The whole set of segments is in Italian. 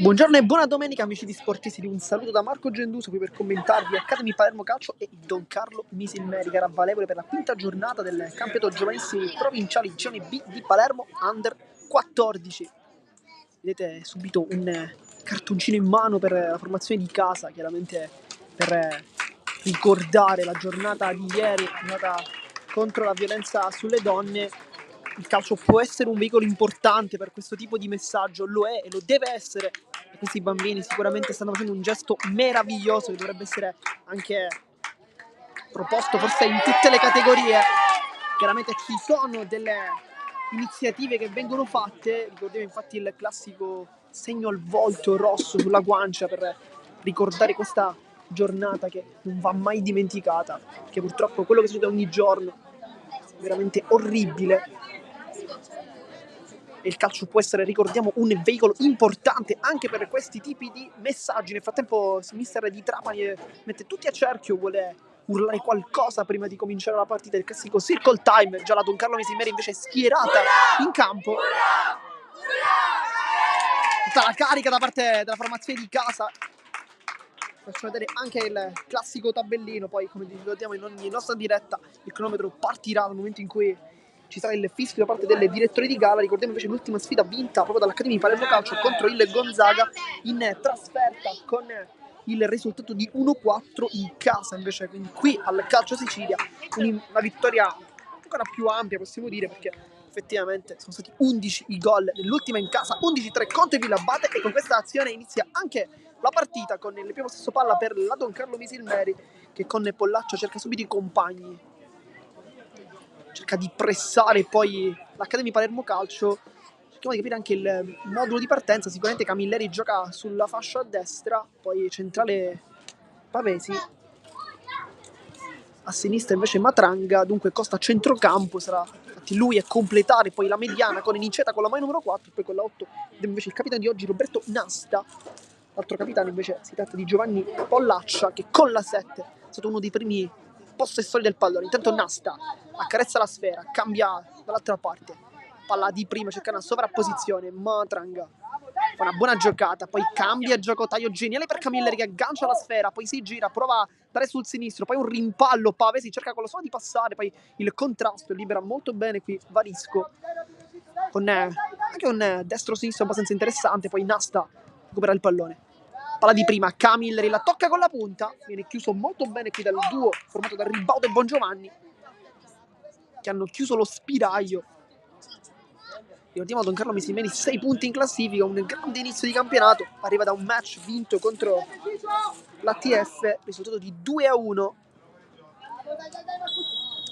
Buongiorno e buona domenica amici di Sportisti, un saluto da Marco Genduso qui per commentarvi Academy Palermo Calcio e Don Carlo Misilmeri, gara valevole per la quinta giornata del campionato giovanissimi provinciali Girone B di Palermo Under 14. Vedete subito un cartoncino in mano per la formazione di casa, chiaramente per ricordare la giornata di ieri, la giornata contro la violenza sulle donne. Il calcio può essere un veicolo importante per questo tipo di messaggio, lo è e lo deve essere. E questi bambini sicuramente stanno facendo un gesto meraviglioso che dovrebbe essere anche proposto forse in tutte le categorie. Chiaramente ci sono delle iniziative che vengono fatte, ricordiamo infatti il classico segno al volto rosso sulla guancia per ricordare questa giornata che non va mai dimenticata, che purtroppo quello che succede ogni giorno è veramente orribile. E il calcio può essere, ricordiamo, un veicolo importante anche per questi tipi di messaggi. Nel frattempo il mister di Trapani mette tutti a cerchio, vuole urlare qualcosa prima di cominciare la partita, il classico circle time. Già la Don Carlo Misimeri invece è schierata in campo, tutta la carica da parte della formazione di casa. Faccio vedere anche il classico tabellino, poi come ricordiamo in ogni nostra diretta il cronometro partirà nel momento in cui ci sarà il fischio da parte delle direttori di gara. Ricordiamo invece l'ultima sfida vinta proprio dall'Academy Palermo Calcio contro il Gonzaga in trasferta con il risultato di 1-4 in casa, invece quindi qui al Calcio Sicilia una vittoria ancora più ampia, possiamo dire, perché effettivamente sono stati 11 i gol nell'ultima in casa, 11-3 contro il Villabate, e con questa azione inizia anche la partita con il primo stesso palla per la Don Carlo Misilmeri, che con Pollaccio cerca subito i compagni, cerca di pressare poi l'Academy Palermo Calcio. Cerchiamo di capire anche il modulo di partenza. Sicuramente Camilleri gioca sulla fascia a destra, poi centrale Pavesi, a sinistra invece Matranga, dunque Costa a centrocampo, sarà infatti lui a completare poi la mediana con Niceta con la mai numero 4, poi con la 8 invece il capitano di oggi Roberto Nasta. L'altro capitano invece si tratta di Giovanni Pollaccia, che con la 7 è stato uno dei primi possessori del pallone. Intanto Nasta accarezza la sfera, cambia dall'altra parte, palla di prima, cerca una sovrapposizione, Matranga fa una buona giocata, poi cambia gioco, taglio geniale per Camilleri che aggancia la sfera, poi si gira, prova a dare sul sinistro, poi un rimpallo, Pavesi cerca con la sola di passare, poi il contrasto, libera molto bene qui Varisco, con anche un destro-sinistro abbastanza interessante, poi Nasta recupera il pallone. Palla di prima, Camilleri la tocca con la punta, viene chiuso molto bene qui dal duo formato da Ribaudo e Bongiovanni, che hanno chiuso lo spiraglio. Ricordiamo Don Carlo Misimeri 6 punti in classifica, un grande inizio di campionato, arriva da un match vinto contro l'ATF, risultato di 2-1.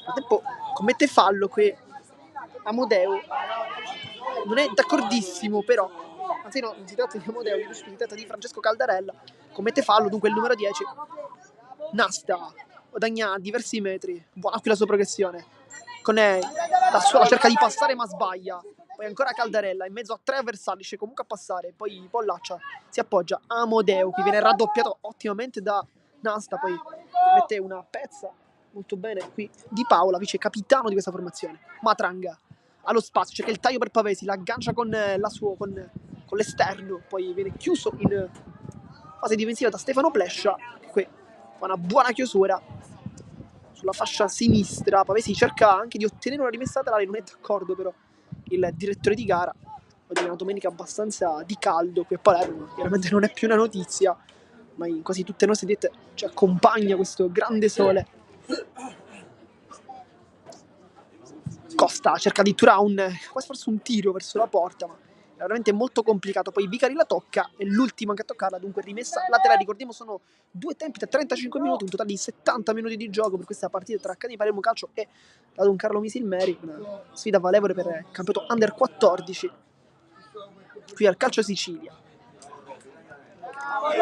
Nel tempo commette fallo qui Amodeo, non è d'accordissimo però, anzi no, non si tratta di Amodeo, si tratta di Francesco Caldarella, commette fallo, dunque il numero 10. Nasta guadagna diversi metri, buona qui la sua progressione, con la sua cerca di passare ma sbaglia, poi ancora Caldarella in mezzo a 3 avversari, riesce comunque a passare, poi Pollaccia si appoggia a Amodeo, che viene raddoppiato ottimamente da Nasta, poi mette una pezza molto bene qui di Paola, vice capitano di questa formazione. Matranga allo spazio, cerca il taglio per Pavesi, l'aggancia con l'esterno, poi viene chiuso in fase difensiva da Stefano Plescia, qui fa una buona chiusura sulla fascia sinistra. Pavesi cerca anche di ottenere una rimessa laterale, non è d'accordo però il direttore di gara. Oggi è una domenica abbastanza di caldo qui a Palermo, chiaramente non è più una notizia, ma in quasi tutte le nostre dirette ci accompagna questo grande sole. Costa cerca addirittura quasi forse un tiro verso la porta, ma è veramente molto complicato. Poi Vicari la tocca, è l'ultimo anche a toccarla, dunque rimessa laterale. Ricordiamo sono 2 tempi da 35 minuti, un totale di 70 minuti di gioco per questa partita tra Academy Palermo Calcio e la Don Carlo Misilmeri, una sfida valevole per il campionato Under 14 qui al Calcio Sicilia.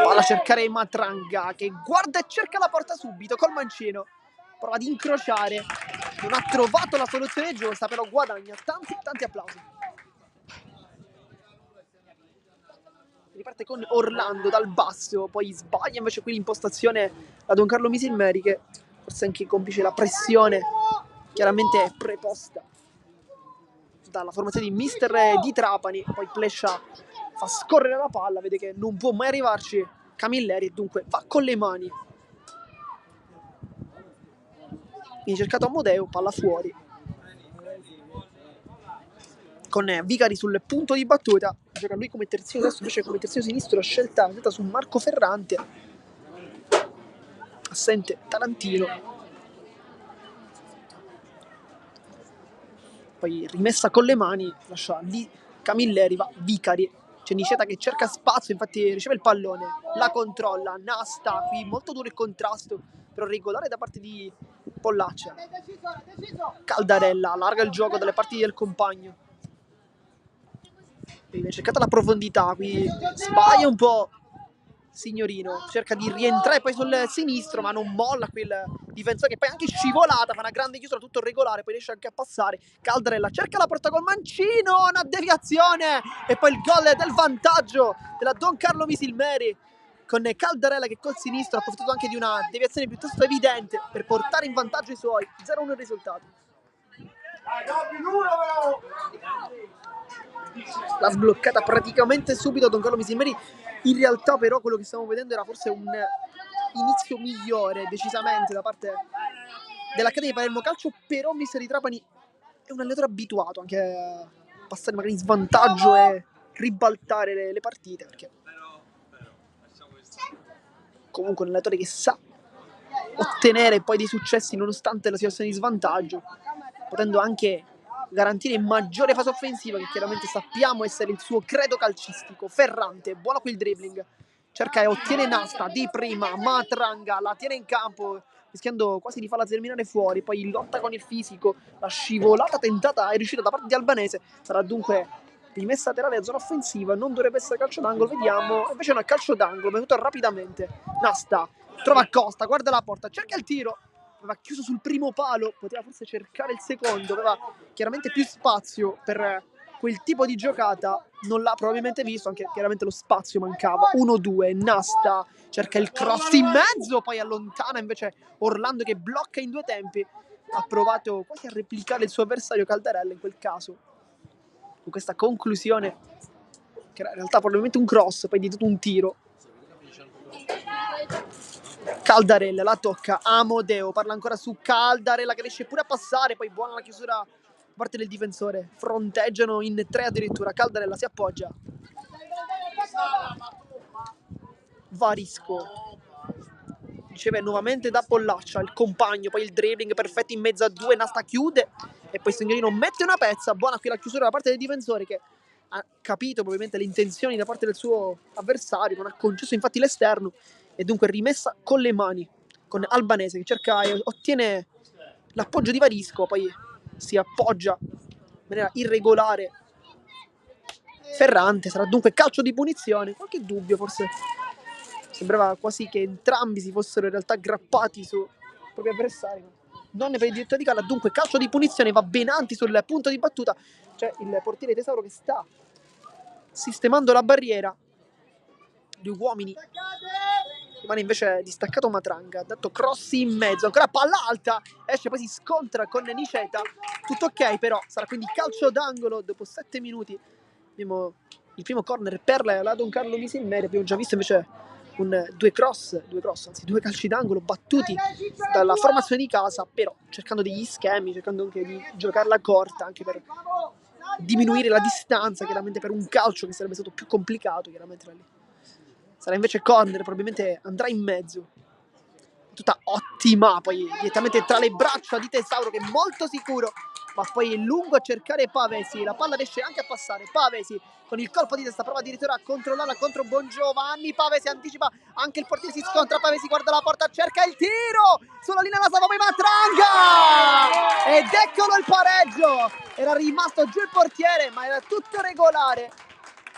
Palla a cercare Matranga, che guarda e cerca la porta subito col mancino, prova ad incrociare, non ha trovato la soluzione giusta, però guadagna tanti applausi. Riparte con Orlando dal basso, poi sbaglia invece qui l'impostazione da Don Carlo Misilmeri, che forse anche complice la pressione chiaramente è preposta dalla formazione di mister di Trapani. Poi Plescia fa scorrere la palla, vede che non può mai arrivarci Camilleri e dunque va con le mani. Viene cercato Amodeo, palla fuori. Con Vicari sul punto di battuta, gioca lui come terzino destro, invece come terzino sinistro la scelta su Marco Ferrante. Assente Tarantino. Poi rimessa con le mani, lascia lì Camilleri, va Vicari. C'è Niceta che cerca spazio, infatti riceve il pallone, la controlla, Nasta, qui molto duro il contrasto, però regolare da parte di Pollaccia. Caldarella allarga il gioco dalle parti del compagno. Viene cercata la profondità, qui sbaglia un po' Signorino, cerca di rientrare poi sul sinistro, ma non molla quel difensore che poi anche scivolata, fa una grande chiusura, tutto regolare, poi riesce anche a passare. Caldarella cerca la porta col mancino, una deviazione e poi il gol del vantaggio della Don Carlo Misilmeri, con Caldarella che col sinistro ha approfittato anche di una deviazione piuttosto evidente per portare in vantaggio i suoi. 0-1 il risultato. L'ha sbloccata praticamente subito Don Carlo Misilmeri. In realtà però quello che stiamo vedendo era forse un inizio migliore decisamente da parte dell'Accademia di Palermo Calcio, però mister di Trapani è un allenatore abituato anche a passare magari in svantaggio e ribaltare le partite, perché comunque un allenatore che sa ottenere poi dei successi nonostante la situazione di svantaggio, potendo anche garantire maggiore fase offensiva, che chiaramente sappiamo essere il suo credo calcistico. Ferrante, buono qui il dribbling, cerca e ottiene Nasta di prima, Matranga la tiene in campo rischiando quasi di farla terminare fuori, poi lotta con il fisico, la scivolata tentata è riuscita da parte di Albanese, sarà dunque rimessa laterale a zona offensiva, non dovrebbe essere calcio d'angolo, vediamo, invece no, è calcio d'angolo, venuto rapidamente. Nasta trova Costa, guarda la porta, cerca il tiro, aveva chiuso sul primo palo, poteva forse cercare il secondo, aveva chiaramente più spazio per quel tipo di giocata, non l'ha probabilmente visto, anche chiaramente lo spazio mancava. 1-2, Nasta cerca il cross in mezzo, poi allontana invece Orlando che blocca in due tempi, ha provato quasi a replicare il suo avversario Caldarella in quel caso, con questa conclusione che era in realtà probabilmente un cross, poi di tutto un tiro. Caldarella la tocca, Amodeo parla ancora su Caldarella che riesce pure a passare, poi buona la chiusura da parte del difensore, fronteggiano in tre addirittura, Caldarella si appoggia, Varisco riceve nuovamente da Pollaccia, il compagno, poi il dribbling perfetto in mezzo a due, Nasta chiude e poi Signorino mette una pezza, buona qui la chiusura da parte del difensore che ha capito probabilmente le intenzioni da parte del suo avversario, non ha concesso infatti l'esterno e dunque rimessa con le mani, con Albanese che cerca e ottiene l'appoggio di Varisco, poi si appoggia in maniera irregolare Ferrante, sarà dunque calcio di punizione, qualche dubbio forse, sembrava quasi che entrambi si fossero in realtà aggrappati su propri avversari, non per il diritto di galla, dunque calcio di punizione, va Benanti sul punto di battuta, c'è il portiere Tesauro che sta sistemando la barriera, gli uomini, rimane invece distaccato Matranga, ha dato cross in mezzo, ancora palla alta, esce, poi si scontra con Niceta, tutto ok, però sarà quindi calcio d'angolo dopo 7 minuti. Abbiamo il primo corner per la Don Carlo Misilmeri, abbiamo già visto invece due calci d'angolo battuti dalla formazione di casa, però cercando degli schemi, cercando anche di giocarla corta, anche per diminuire la distanza, chiaramente per un calcio che sarebbe stato più complicato, chiaramente da lì. Sarà invece corner, probabilmente andrà in mezzo, tutta ottima, poi direttamente tra le braccia di Tesauro che è molto sicuro, ma poi è lungo a cercare Pavesi, la palla riesce anche a passare, Pavesi con il colpo di testa prova addirittura a controllarla contro Bongiovanni, Pavesi anticipa, anche il portiere si scontra, Pavesi guarda la porta, cerca il tiro, sulla linea la salva poi Matranga, ed eccolo il pareggio, era rimasto giù il portiere ma era tutto regolare,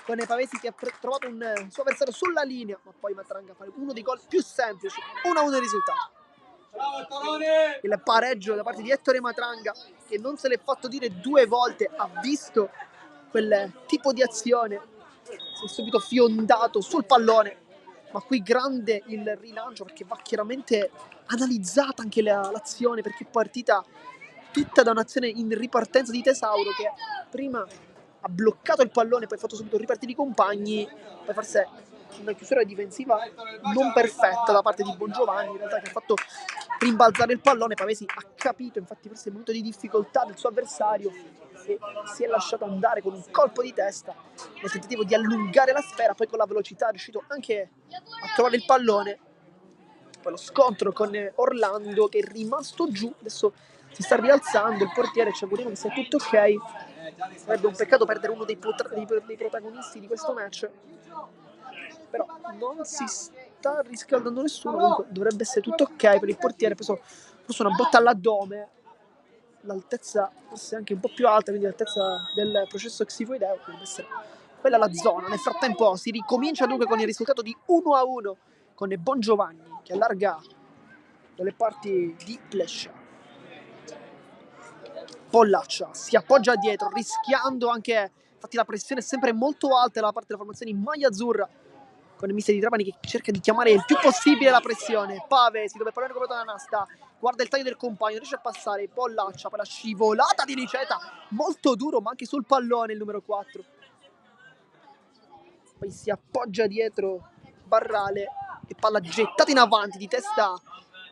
con Pavesi che ha trovato un suo avversario sulla linea, ma poi Matranga fa uno dei gol più semplici, 1-1 il risultato. Il pareggio da parte di Ettore Matranga, che non se l'è fatto dire due volte, ha visto quel tipo di azione, si è subito fiondato sul pallone, ma qui grande il rilancio perché va chiaramente analizzata anche l'azione, perché è partita tutta da un'azione in ripartenza di Tesauro che prima ha bloccato il pallone, poi ha fatto subito ripartire i compagni, poi forse una chiusura difensiva non perfetta da parte di Bongiovanni, in realtà, che ha fatto rimbalzare il pallone. Pavesi ha capito infatti forse il momento di difficoltà del suo avversario e si è lasciato andare con un colpo di testa nel tentativo di allungare la sfera, poi con la velocità è riuscito anche a trovare il pallone. Poi lo scontro con Orlando che è rimasto giù, adesso si sta rialzando il portiere, ci auguriamo che sia tutto ok. Sarebbe un peccato perdere uno dei protagonisti di questo match, però non si sta riscaldando nessuno, comunque dovrebbe essere tutto ok per il portiere. Forse una botta all'addome, l'altezza forse anche un po' più alta, quindi l'altezza del processo xifoideo, dovrebbe essere quella la zona. Nel frattempo si ricomincia dunque con il risultato di 1-1 con Bongiovanni che allarga dalle parti di Plescia. Pollaccia si appoggia dietro rischiando anche, infatti la pressione è sempre molto alta dalla parte della formazione in maglia azzurra, con il mister di Trapani che cerca di chiamare il più possibile la pressione. Pavesi dove il pallone completo da Nasta, guarda il taglio del compagno, riesce a passare. Pollaccia, poi la scivolata di Niceta, molto duro ma anche sul pallone il numero 4. Poi si appoggia dietro Barrale e palla gettata in avanti di testa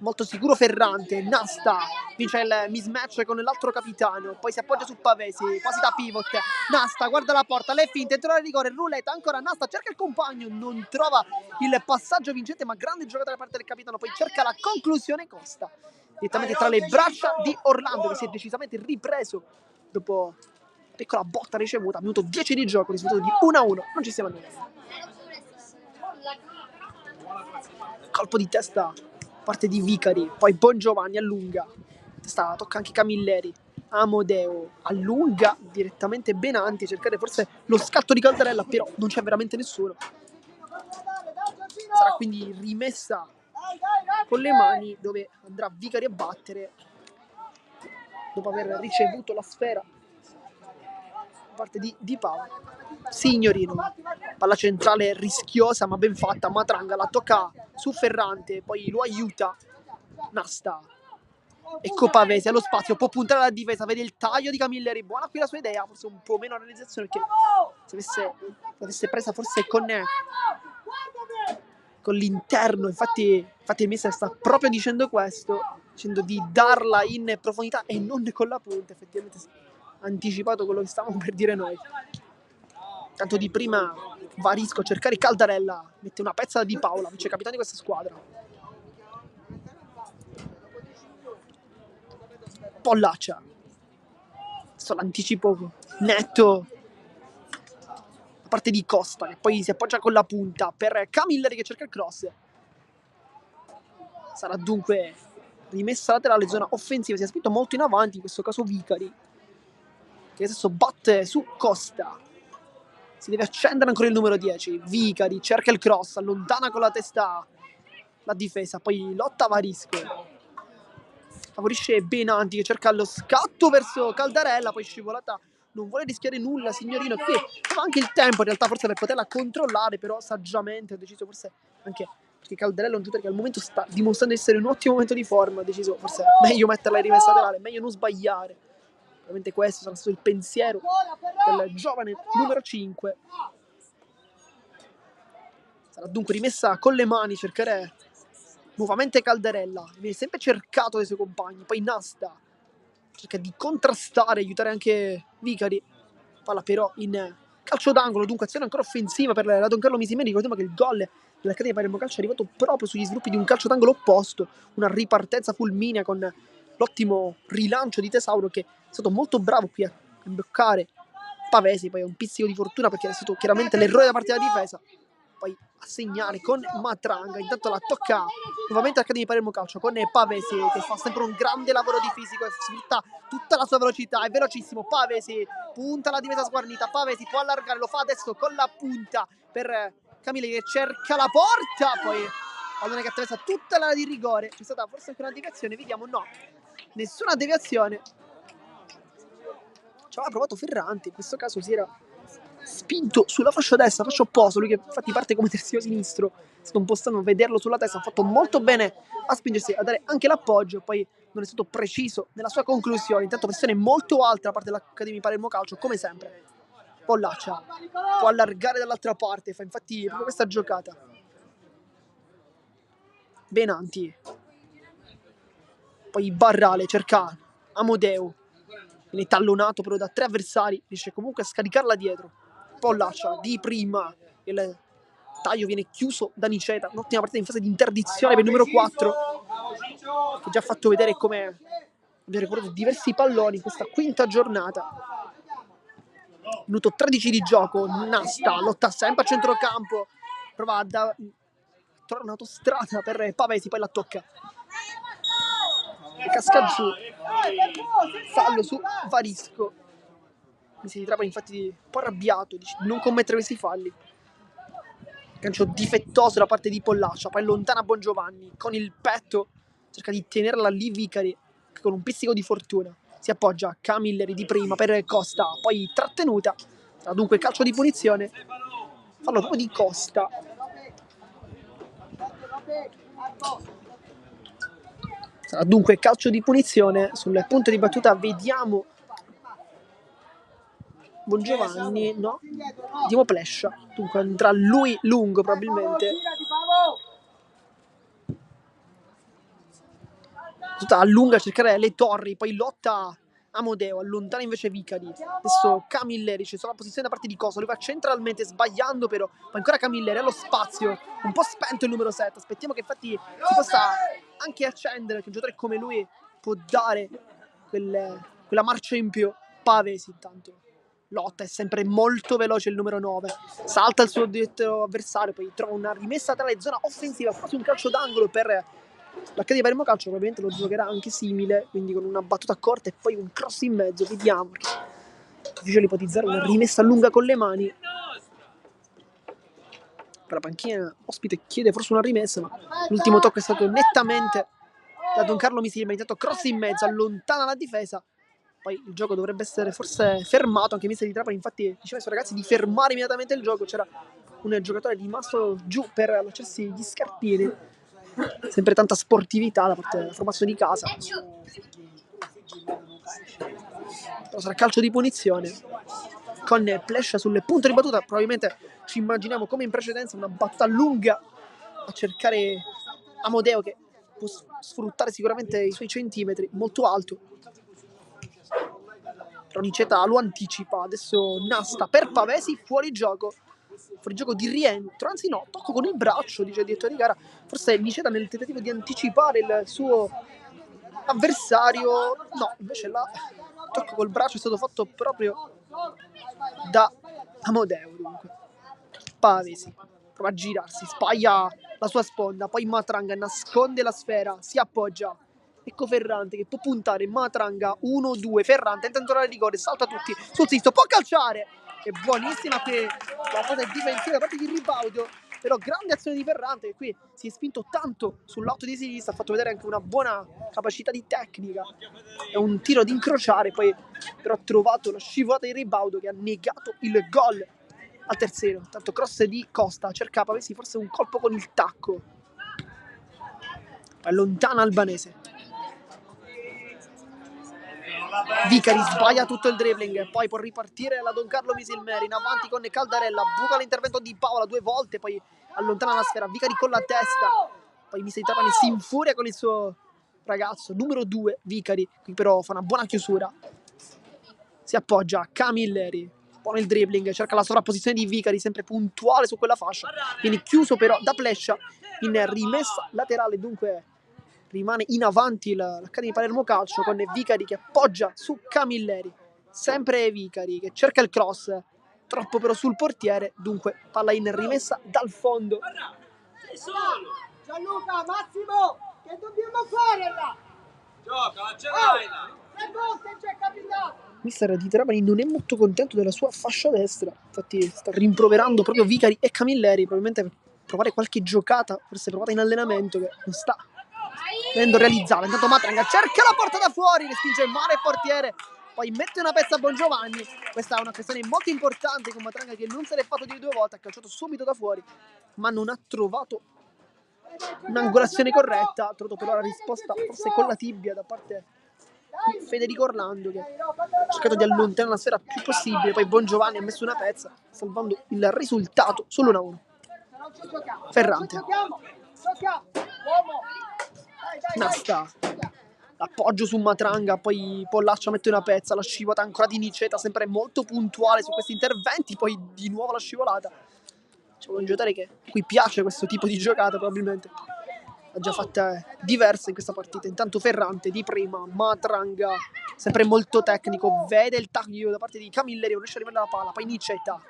molto sicuro Ferrante. Nasta vince il mismatch con l'altro capitano, poi si appoggia su Pavesi quasi da pivot. Nasta guarda la porta, le finte, entra il rigore, roulette, ancora Nasta cerca il compagno, non trova il passaggio vincente, ma grande giocata da parte del capitano, poi cerca la conclusione Costa direttamente tra le braccia di Orlando, che si è decisamente ripreso dopo la piccola botta ricevuta. Minuto 10 di gioco, risultato di 1-1, non ci siamo andati. Colpo di testa parte di Vicari, poi Bongiovanni allunga, testa tocca anche Camilleri, Amodeo allunga direttamente Benanti a cercare forse lo scatto di Caldarella, però non c'è veramente nessuno. Sarà quindi rimessa con le mani, dove andrà Vicari a battere dopo aver ricevuto la sfera da parte di Paolo. Signorino, palla centrale rischiosa ma ben fatta. Matranga la tocca su Ferrante, poi lo aiuta Nasta. Ecco Pavesi allo spazio, può puntare alla difesa, vede il taglio di Camilleri, buona qui la sua idea, forse un po' meno realizzazione perché se avesse presa forse con l'interno, infatti il mister sta proprio dicendo questo, dicendo di darla in profondità e non con la punta. Effettivamente ha anticipato quello che stavamo per dire noi. Tanto di prima Varisco a cercare Caldarella, mette una pezza di Paola, vice capitano di questa squadra. Pollaccia, adesso l'anticipo netto da parte di Costa, che poi si appoggia con la punta per Camilleri che cerca il cross. Sarà dunque rimessa laterale, zona offensiva, si è spinto molto in avanti, in questo caso Vicari, che adesso batte su Costa. Si deve accendere ancora il numero 10. Vicari cerca il cross, allontana con la testa la difesa, poi lotta Varisco. Favorisce Benanti che cerca lo scatto verso Caldarella, poi scivolata, non vuole rischiare nulla Signorino, qui aveva anche il tempo in realtà forse per poterla controllare, però saggiamente ha deciso, forse anche perché Caldarella è un giocatore che al momento sta dimostrando di essere in un ottimo momento di forma, ha deciso forse meglio metterla in rimessa laterale, meglio non sbagliare. Ovviamente questo sarà stato il pensiero del giovane numero 5. Sarà dunque rimessa con le mani, cercare nuovamente Caldarella, viene sempre cercato dai suoi compagni, poi Nasta cerca di contrastare, aiutare anche Vicari, palla però in calcio d'angolo, dunque azione ancora offensiva per la Don Carlo Misimeni. Ricordiamo che il gol dell'Accademia Palermo Calcio è arrivato proprio sugli sviluppi di un calcio d'angolo opposto, una ripartenza fulminea con l'ottimo rilancio di Tesauro, che è stato molto bravo qui a imbloccare Pavesi, poi un pizzico di fortuna perché è stato chiaramente l'errore da parte della difesa, poi a segnare con Matranga. Intanto la tocca nuovamente l'Accademia Palermo Calcio con Pavesi, che fa sempre un grande lavoro di fisico e sfrutta tutta la sua velocità, è velocissimo. Pavesi punta la difesa sguarnita, Pavesi può allargare, lo fa adesso con la punta per Camille che cerca la porta, poi pallone che attraversa tutta l'area di rigore. C'è stata forse anche una deviazione, vediamo, no, nessuna deviazione. Ci aveva provato Ferrante, in questo caso si era spinto sulla fascia destra, fascia opposta, lui che infatti parte come terzino sinistro, è stato un po' strano vederlo sulla testa, ha fatto molto bene a spingersi, a dare anche l'appoggio, poi non è stato preciso nella sua conclusione. Intanto pressione molto alta da parte dell'Accademia Palermo Calcio, come sempre. Pollaccia può allargare dall'altra parte, fa infatti proprio questa giocata. Benanti, poi Barrale cerca Amodeo, viene tallonato però da 3 avversari, riesce comunque a scaricarla dietro. Pollaccia di prima, il taglio viene chiuso da Niceta, un'ottima partita in fase di interdizione per il numero 4, che ha già fatto vedere come abbia recuperato diversi palloni in questa quinta giornata. Minuto 13 di gioco, Nasta lotta sempre a centrocampo, prova a trovare un'autostrada per Pavesi, poi la tocca, casca giù, fallo su Varisco. Mi si ritrova infatti un po' arrabbiato, dice di non commettere questi falli. Gancio difettoso da parte di Pollaccia, poi allontana Bongiovanni con il petto, cerca di tenerla lì Vicari, che con un pizzico di fortuna si appoggia a Camilleri di prima per Costa, poi trattenuta. Sarà dunque calcio di punizione, fallo proprio di Costa. Sarà dunque calcio di punizione. Sul punto di battuta vediamo Bongiovanni, no, vediamo Plescia, dunque andrà lui lungo probabilmente. Tutta allunga a cercare le torri, poi lotta Amodeo, allontana invece Vicari. Adesso Camilleri, c'è solo la posizione da parte di Cosa, lui va centralmente sbagliando però, ma ancora Camilleri allo spazio, un po' spento il numero 7, aspettiamo che infatti si possa anche accendere, che un giocatore come lui può dare quella marcia in più. Pavesi intanto lotta, è sempre molto veloce il numero 9, salta il suo diretto avversario, poi trova una rimessa tra le zona offensiva, quasi un calcio d'angolo per l'H di Palermo Calcio, probabilmente lo giocherà anche simile, quindi con una battuta corta e poi un cross in mezzo, vediamo. È difficile ipotizzare una rimessa lunga con le mani. Per la panchina ospite chiede forse una rimessa, ma l'ultimo tocco è stato nettamente da Don Carlo Misilma. Intanto cross in mezzo, allontana la difesa. Poi il gioco dovrebbe essere forse fermato, anche mister di Trapani infatti diceva ai suoi ragazzi di fermare immediatamente il gioco. C'era un giocatore rimasto giù per allacciarsi gli scarpini. Sempre tanta sportività da parte della formazione di casa. Però sarà calcio di punizione con Plescia sul punto di battuta. Probabilmente ci immaginiamo come in precedenza una battuta lunga a cercare Amodeo, che può sfruttare sicuramente i suoi centimetri, molto alto. Però Niceta lo anticipa. Adesso Nasta per Pavesi, fuori gioco di rientro, anzi no, tocco con il braccio, dice il direttore di gara. Forse Niceta nel tentativo di anticipare il suo avversario, no, invece la tocco col braccio è stato fatto proprio da Amodeo. Dunque Pavesi prova a girarsi, spaglia la sua sponda, poi Matranga nasconde la sfera, si appoggia, ecco Ferrante che può puntare, Matranga 1-2, Ferrante tenta di entrare il rigore, salta tutti sul sinistro, può calciare, è buonissima qui la fase difensiva da parte di Ribaudo, però grande azione di Ferrante che qui si è spinto tanto sul lato di sinistra, ha fatto vedere anche una buona capacità di tecnica, è un tiro di incrociare, poi però ha trovato la scivolata di Ribaudo che ha negato il gol al terzino. Tanto cross di Costa, cerca Pavesi forse un colpo con il tacco, allontana Albanese. Vicari sbaglia tutto il dribbling, poi può ripartire la Don Carlo Misilmeri in avanti con Caldarella, buca l'intervento di Paola 2 volte, poi allontana la sfera, Vicari con la testa, poi Mister Trapani si infuria con il suo ragazzo numero 2 Vicari, qui però fa una buona chiusura, si appoggia a Camilleri, pone il dribbling, cerca la sovrapposizione di Vicari, sempre puntuale su quella fascia, viene chiuso però da Plescia in rimessa laterale, dunque rimane in avanti l'Accademia Palermo Calcio con Vicari che appoggia su Camilleri, sempre Vicari che cerca il cross, troppo però sul portiere, dunque palla in rimessa dal fondo. Gianluca, Massimo, che dobbiamo fare là? Gioca, ce l'hai là! Che volte c'è capitato? Mister di Trapani non è molto contento della sua fascia destra, infatti sta rimproverando proprio Vicari e Camilleri, probabilmente per provare qualche giocata, forse provata in allenamento, che non sta venendo realizzata. Intanto Matranga cerca la porta da fuori, respinge male il portiere, poi mette una pezza a Bongiovanni. Questa è una questione molto importante con Matranga che non se l'è fatto dire 2 volte, ha calciato subito da fuori, ma non ha trovato un'angolazione corretta, ha trovato però la risposta forse con la tibia da parte di Federico Orlando che ha cercato di allontanare la sfera più possibile, poi Bongiovanni ha messo una pezza salvando il risultato sull'1-1. Ferrante, Nasta, l'appoggio su Matranga, poi Pollaccia mette una pezza, la scivolata ancora di Niceta, sempre molto puntuale su questi interventi, poi di nuovo la scivolata. C'è un giocatore che a cui piace questo tipo di giocata, probabilmente ha già fatte diverse in questa partita. Intanto Ferrante di prima, Matranga sempre molto tecnico, vede il taglio da parte di Camilleri, non riesce a arrivare alla palla, poi Niceta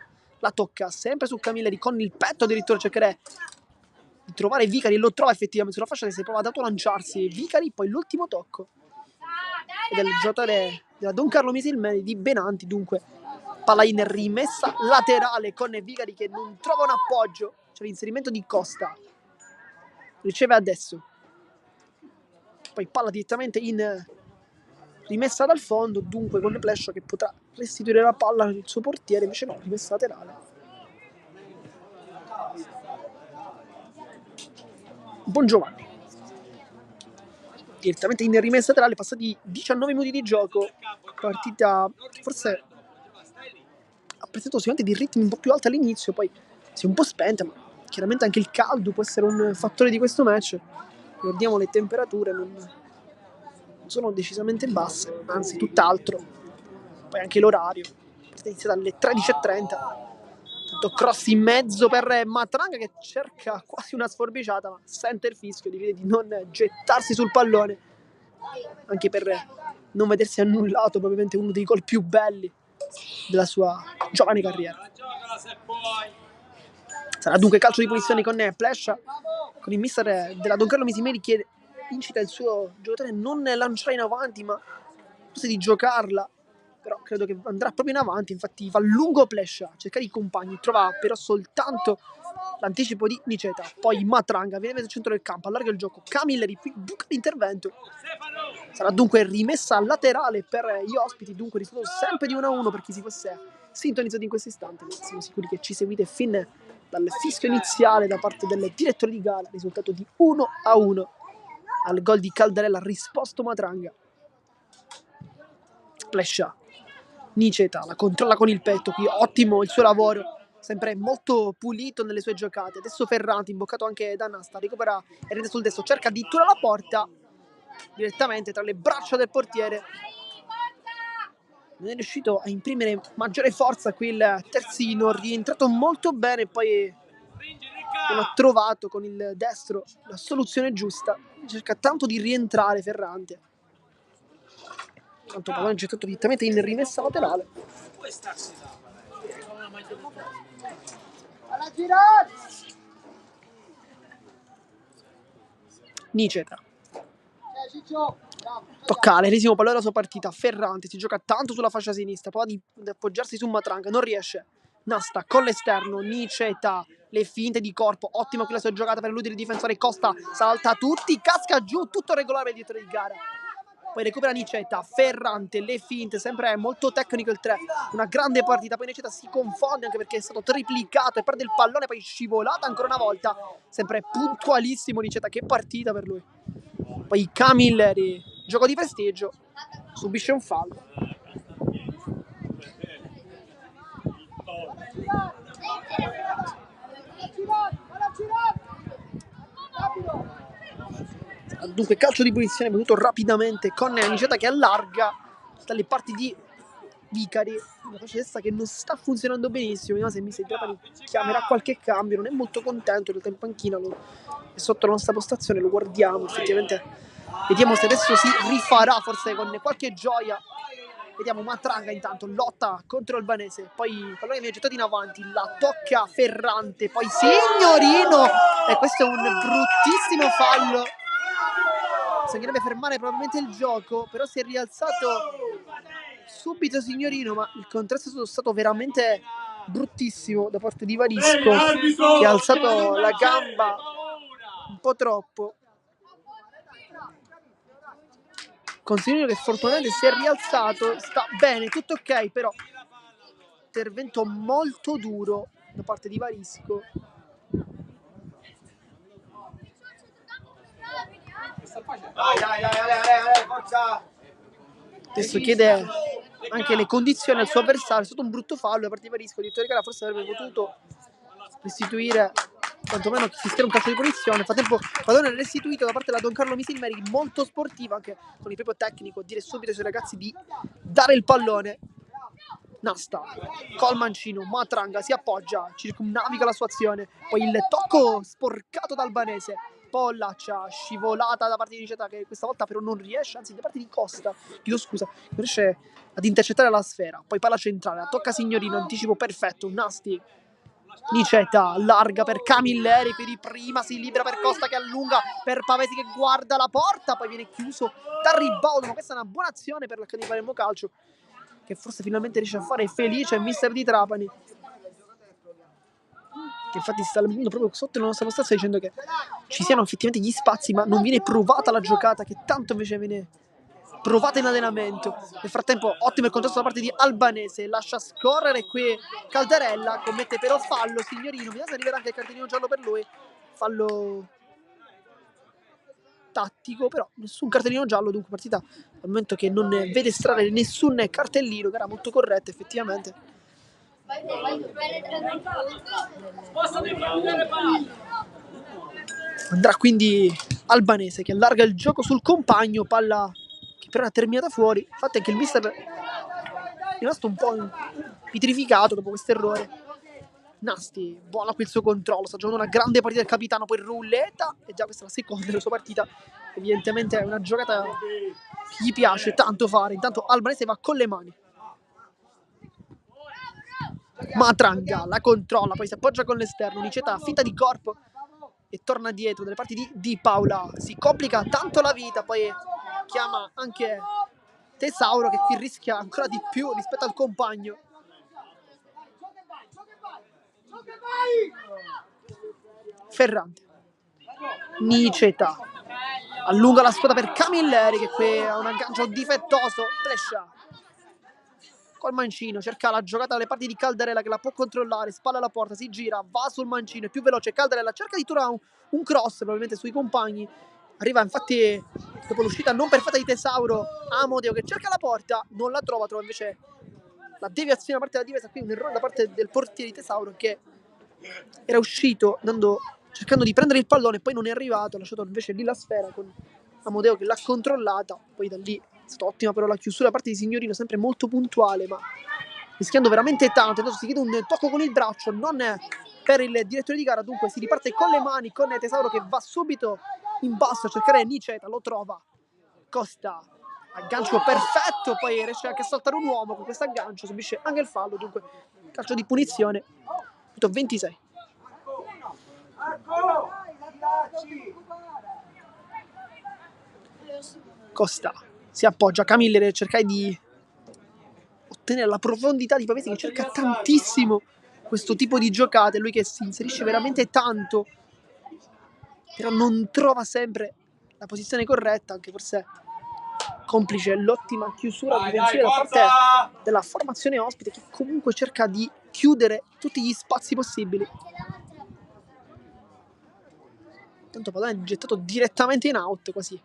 la tocca sempre su Camilleri con il petto, addirittura cercherà di trovare Vicari, lo trova effettivamente sulla fascia, si prova ad autolanciarsi Vicari, poi l'ultimo tocco è del giocatore della Don Carlo Misilmeni di Benanti. Dunque palla in rimessa laterale con Vicari che non trova un appoggio, c'è l'inserimento di Costa, riceve adesso, poi palla direttamente in rimessa dal fondo, dunque con Plescia che potrà restituire la palla al suo portiere, invece no, rimessa laterale. Bongiovanni direttamente in rimessa laterale, passati 19 minuti di gioco, partita forse ha presentato sicuramente di ritmi un po' più alti all'inizio, poi si è un po' spenta, ma chiaramente anche il caldo può essere un fattore di questo match. Ricordiamo le temperature non sono decisamente basse, anzi tutt'altro. Poi anche l'orario, è iniziata alle 13:30. Tanto cross in mezzo per Matranga che cerca quasi una sforbiciata, ma sente il fischio, decide di non gettarsi sul pallone, anche per non vedersi annullato probabilmente uno dei gol più belli della sua giovane carriera. Sarà dunque calcio di punizione con Plescia, con il mister della Don Carlo Misimeri che incita il suo giocatore a non lanciare in avanti, ma forse di giocarla. Però credo che andrà proprio in avanti, infatti va lungo Plescia, cercare i compagni, trova però soltanto l'anticipo di Niceta, poi Matranga viene nel centro del campo, allarga il gioco, Camilleri buca l'intervento, sarà dunque rimessa laterale per gli ospiti, dunque risultato sempre di 1-1 per chi si fosse sintonizzato in questo istante, ma siamo sicuri che ci seguite fin dal fischio iniziale da parte del direttore di gara, risultato di 1-1 al gol di Caldarella, risposto Matranga. Plescia, Niceta la controlla con il petto, qui ottimo il suo lavoro, sempre molto pulito nelle sue giocate. Adesso Ferrante, imboccato anche da Nasta, recupera e rende sul destro, cerca addirittura la porta direttamente tra le braccia del portiere, non è riuscito a imprimere maggiore forza qui il terzino, rientrato molto bene, poi non ha trovato con il destro la soluzione giusta, cerca tanto di rientrare Ferrante, tanto pallone gettato direttamente in rimessa laterale. Niceta tocca l'ennesimo pallone della sua partita. Ferrante si gioca tanto sulla fascia sinistra, prova di appoggiarsi su Matranga, non riesce. Nasta con l'esterno, Niceta, le finte di corpo, ottima qui la sua giocata per eludere il difensore Costa, salta tutti, casca giù, tutto regolare dietro di gara. Poi recupera Niceta, Ferrante, le finte, sempre molto tecnico il 3, una grande partita. Poi Niceta si confonde anche perché è stato triplicato e perde il pallone, poi scivolata ancora una volta, sempre puntualissimo Niceta, che partita per lui. Poi Camilleri, gioco di prestigio, subisce un fallo. Dunque calcio di punizione venuto rapidamente con Niceta che allarga dalle parti di Vicari, una faccia che non sta funzionando benissimo. Vediamo se Mister Trapani chiamerà qualche cambio, non è molto contento, in panchina è sotto la nostra postazione, lo guardiamo effettivamente, vediamo se adesso si rifarà forse con qualche gioia. Vediamo Matranga intanto lotta contro il Albanese, poi il pallone viene gettato in avanti, la tocca Ferrante, poi Signorino, e questo è un bruttissimo fallo, bisognerebbe fermare probabilmente il gioco, però si è rialzato subito Signorino, ma il contrasto è stato veramente bruttissimo da parte di Varisco, che ha alzato la gamba un po' troppo. Consiglio che fortunatamente si è rialzato, sta bene, tutto ok, però intervento molto duro da parte di Varisco. Dai, forza! Adesso chiede anche le condizioni al suo avversario. È stato un brutto fallo, la partita a rischio. Direttore di gara forse avrebbe potuto restituire quantomeno sistema un calcio di punizione. Nel frattempo il pallone è restituito da parte della Don Carlo Misilmeri, molto sportiva anche con il proprio tecnico, dire subito ai suoi ragazzi di dare il pallone. Nasta col mancino, Matranga si appoggia, circumnaviga la sua azione, poi il tocco sporcato da Albanese, Pollaccia scivolata da parte di Niceta che questa volta però non riesce, anzi da parte di Costa, chiedo scusa, non riesce ad intercettare la sfera, poi palla centrale, la tocca Signorino, anticipo perfetto, Nasti, Niceta allarga per Camilleri, quindi prima si libera per Costa che allunga per Pavesi che guarda la porta, poi viene chiuso da Ribaudo, ma questa è una buona azione per l'Accademia di Palermo Calcio che forse finalmente riesce a fare felice il mister di Trapani, che infatti si sta mettendo proprio sotto la nostra postazione dicendo che ci siano effettivamente gli spazi ma non viene provata la giocata che tanto invece viene provata in allenamento. Nel frattempo ottimo il contesto da parte di Albanese, lascia scorrere qui Caldarella, commette però fallo Signorino, vediamo se arriverà anche il cartellino giallo per lui, fallo tattico, però nessun cartellino giallo, dunque partita al momento che non vede estrarre nessun cartellino, gara molto corretta effettivamente. Andrà quindi Albanese che allarga il gioco sul compagno, palla che però è terminata fuori, infatti anche il mister è rimasto un po' pietrificato dopo questo errore. Nasti, buono qui il suo controllo, sta giocando una grande partita del capitano, poi Rulleta, e già questa è la seconda della sua partita, evidentemente è una giocata che gli piace tanto fare. Intanto Albanese va con le mani, Matranga la controlla, poi si appoggia con l'esterno, Niceta fitta di corpo e torna dietro dalle parti di Paula, si complica tanto la vita, poi chiama anche Tesauro che qui rischia ancora di più rispetto al compagno. Ferrante, Niceta allunga la squadra per Camilleri che qui ha un aggancio difettoso, Brescia col mancino, cerca la giocata dalle parti di Caldarella che la può controllare, spalla alla porta, si gira, va sul mancino, è più veloce Caldarella, cerca di tirare un cross probabilmente sui compagni, arriva infatti dopo l'uscita non perfetta di Tesauro Amodeo che cerca la porta, non la trova invece la deviazione da parte della difesa, qui un errore da parte del portiere di Tesauro che era uscito cercando di prendere il pallone e poi non è arrivato, ha lasciato invece lì la sfera con Amodeo che l'ha controllata, poi da lì è stata ottima però la chiusura da parte di Signorino, sempre molto puntuale ma rischiando veramente tanto. Adesso si chiede un tocco con il braccio, non per il direttore di gara, dunque si riparte con le mani, con Tesauro che va subito in basso a cercare Niceta, lo trova, Costa, aggancio perfetto, poi riesce anche a saltare un uomo con questo aggancio, subisce anche il fallo, dunque calcio di punizione, 26. Costa si appoggia, Camilleri per cercare di ottenere la profondità di Pavesi che cerca tantissimo questo tipo di giocate, lui che si inserisce veramente tanto però non trova sempre la posizione corretta, anche forse complice l'ottima chiusura difensiva da parte della formazione ospite che comunque cerca di chiudere tutti gli spazi possibili. Tanto pallone gettato direttamente in out, quasi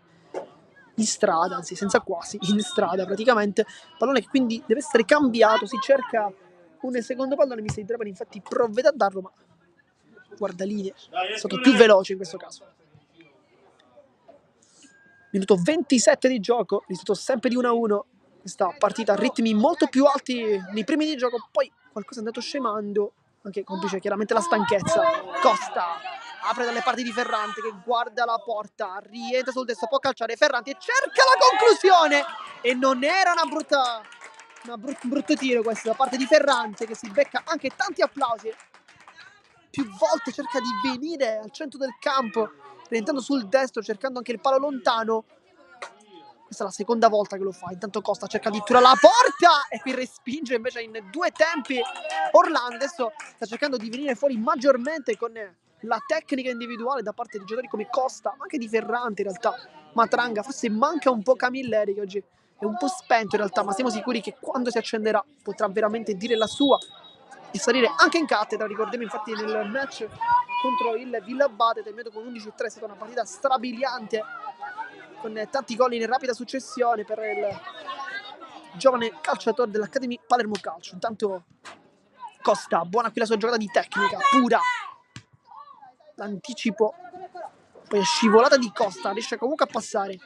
in strada, anzi senza quasi, in strada praticamente, pallone che quindi deve essere cambiato, si cerca un secondo pallone, mi sembra Trapani infatti provvede a darlo ma guardalinee è stato più veloce in questo caso. Minuto 27 di gioco, risultato sempre di 1-1, questa partita a ritmi molto più alti nei primi di gioco, poi qualcosa è andato scemando, anche complice chiaramente la stanchezza. Costa apre dalle parti di Ferrante che guarda la porta, rientra sul destro, può calciare Ferrante e cerca la conclusione e non era un brutto tiro questo da parte di Ferrante che si becca anche tanti applausi, più volte cerca di venire al centro del campo rientrando sul destro, cercando anche il palo lontano. Questa è la seconda volta che lo fa. Intanto Costa cerca addirittura la porta e qui respinge invece in due tempi Orlando. Adesso sta cercando di venire fuori maggiormente con la tecnica individuale da parte di giocatori come Costa, anche di Ferrante in realtà, Matranga, forse manca un po' Camilleri che oggi è un po' spento in realtà, ma siamo sicuri che quando si accenderà potrà veramente dire la sua e salire anche in cattedra. Ricordiamo infatti nel match contro il Villabate terminato con 11-3, è stata una partita strabiliante con tanti gol in rapida successione per giovane calciatore dell'Academy Palermo Calcio. Intanto Costa, buona qui la sua giocata di tecnica, pura. L'anticipo, poi è scivolata di Costa, riesce comunque a passare.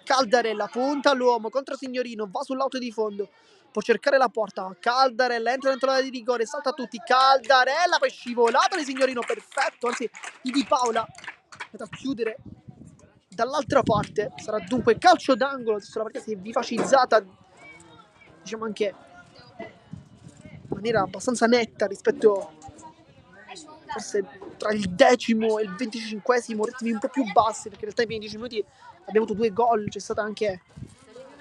Caldarella, punta l'uomo contro Signorino, va sull'auto di fondo, può cercare la porta. Caldarella entra dentro l'area di rigore, salta tutti. Caldarella, poi scivolato di Signorino, perfetto. Anzi, Di Paola è andato a chiudere dall'altra parte. Sarà dunque calcio d'angolo. Adesso la partita si è vivacizzata, diciamo anche in maniera abbastanza netta rispetto forse tra il 10° e il 25°, ritmi un po' più bassi, perché in realtà nei primi 10 minuti abbiamo avuto 2 gol, c'è stata anche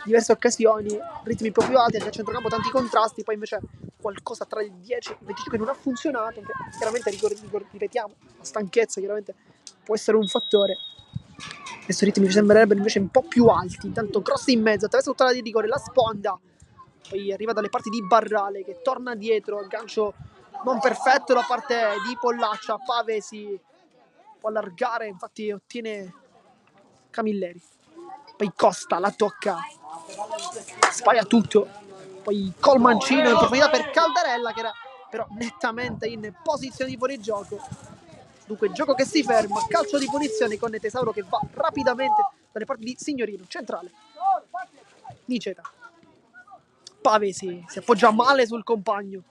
diverse occasioni, ritmi un po' più alti, anche a centrocampo tanti contrasti, poi invece qualcosa tra il 10 e il 25 non ha funzionato, perché chiaramente ripetiamo, la stanchezza chiaramente può essere un fattore. Adesso i ritmi mi sembrerebbero invece un po' più alti. Intanto cross in mezzo, attraverso tutta la di rigore, la sponda, poi arriva dalle parti di Barrale che torna dietro, aggancio non perfetto da parte di Pollaccia. Pavesi può allargare, infatti ottiene Camilleri. Poi Costa la tocca, sbaglia tutto, poi col mancino in profondità per Caldarella, che era però nettamente in posizione di fuorigioco. Dunque gioco che si ferma, calcio di punizione con Tesauro che va rapidamente dalle parti di Signorino, centrale. Niceta, Pavesi si appoggia male sul compagno,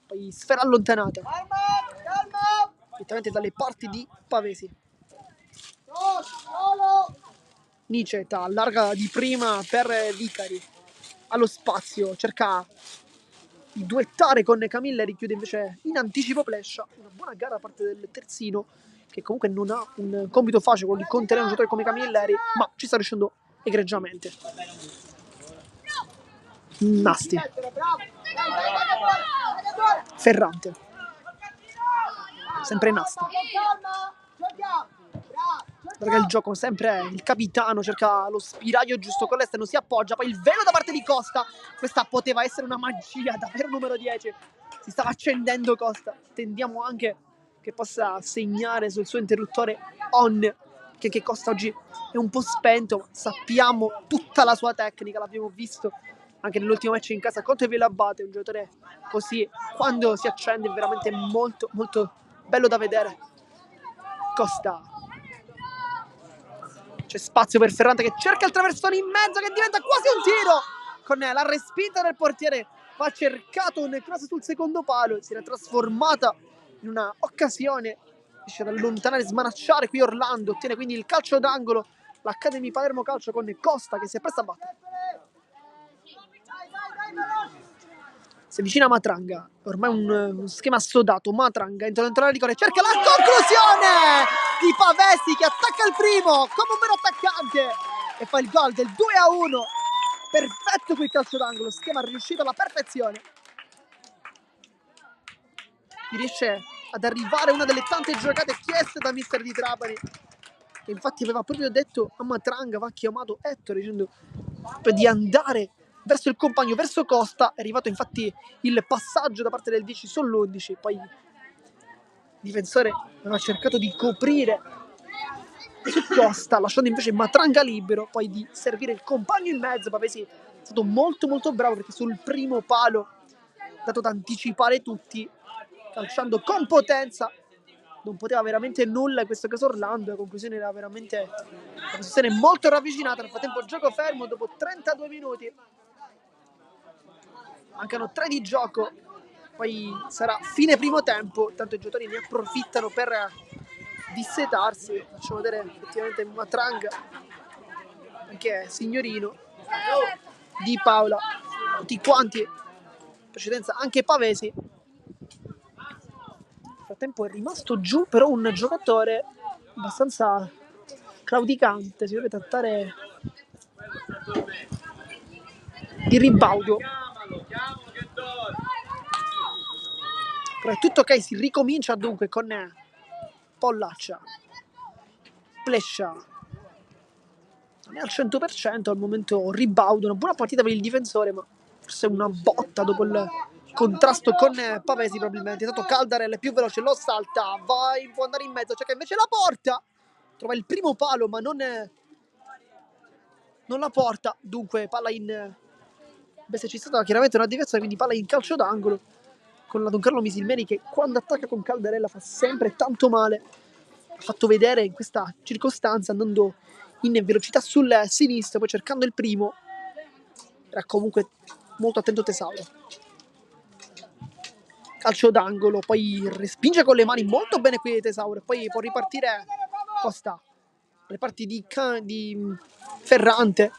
poi sfera allontanata direttamente dalle parti di Pavesi. Niceta allarga di prima per Vicari, allo spazio, cerca di duettare con Camilleri, chiude invece in anticipo Plescia. Una buona gara da parte del terzino, che comunque non ha un compito facile, quello di contenere un giocatore come Camilleri, ma ci sta riuscendo egregiamente. Nasti, Ferrante, sempre Nasti, perché il gioco sempre il capitano cerca lo spiraglio giusto con l'esterno, si appoggia, poi il velo da parte di Costa. Questa poteva essere una magia, davvero numero 10, si stava accendendo Costa. Tendiamo anche che possa segnare sul suo interruttore on, che Costa oggi è un po' spento, ma sappiamo tutta la sua tecnica, l'abbiamo visto anche nell'ultimo match in casa contro il Villabate. Un giocatore così, quando si accende, è veramente molto molto bello da vedere. Costa, c'è spazio per Ferrante che cerca il traversone in mezzo, che diventa quasi un tiro, con la respinta del portiere. Ha cercato un cross sul secondo palo, si era trasformata in una occasione, riesce ad allontanare, smanacciare qui Orlando, ottiene quindi il calcio d'angolo l'Academy Palermo Calcio con Costa che si è presto a battere. Si avvicina Matranga, ormai un schema assodato. Matranga entra dentro la rigore, cerca la conclusione di Pavesi che attacca il primo come un vero attaccante e fa il gol del 2-1. Perfetto qui il calcio d'angolo, schema riuscito alla perfezione. Riesce ad arrivare una delle tante giocate chieste da mister Di Trapani, che infatti aveva proprio detto a Matranga, va chiamato Ettore, dicendo di andare verso il compagno, verso Costa. È arrivato infatti il passaggio da parte del 10 sull'11, poi il difensore aveva cercato di coprire su Costa, lasciando invece Matranga libero, poi di servire il compagno in mezzo. Pavesi è stato molto molto bravo, perché sul primo palo ha dato da anticipare tutti, calciando con potenza. Non poteva veramente nulla in questo caso Orlando, la conclusione era veramente una posizione molto ravvicinata. Nel frattempo gioco fermo dopo 32 minuti, mancano 3 di gioco, poi sarà fine primo tempo, tanto i giocatori ne approfittano per dissetarsi. Facciamo vedere effettivamente Matranga, anche Signorino, Di Paola, tutti quanti, in precedenza anche Pavesi. Nel frattempo è rimasto giù però un giocatore abbastanza claudicante, si deve trattare di Ribaudo. Però è tutto ok, si ricomincia dunque con Pollaccia, Plescia non è al 100% al momento. Ribaudo, una buona partita per il difensore, ma forse una botta dopo il contrasto con Pavesi probabilmente. È stato Caldarella più veloce, lo salta, può andare in mezzo, cerca invece la porta, trova il primo palo ma non la porta. Dunque palla in Invece c'è stata chiaramente una deviazione, quindi palla in calcio d'angolo con la Don Carlo Misilmeri, che quando attacca con Caldarella fa sempre tanto male. Ha fatto vedere in questa circostanza, andando in velocità sul sinistro, poi cercando il primo. Era comunque molto attento Tesauro. Calcio d'angolo, poi respinge con le mani molto bene qui Tesauro, poi può ripartire Costa. Le parti di Ferrante.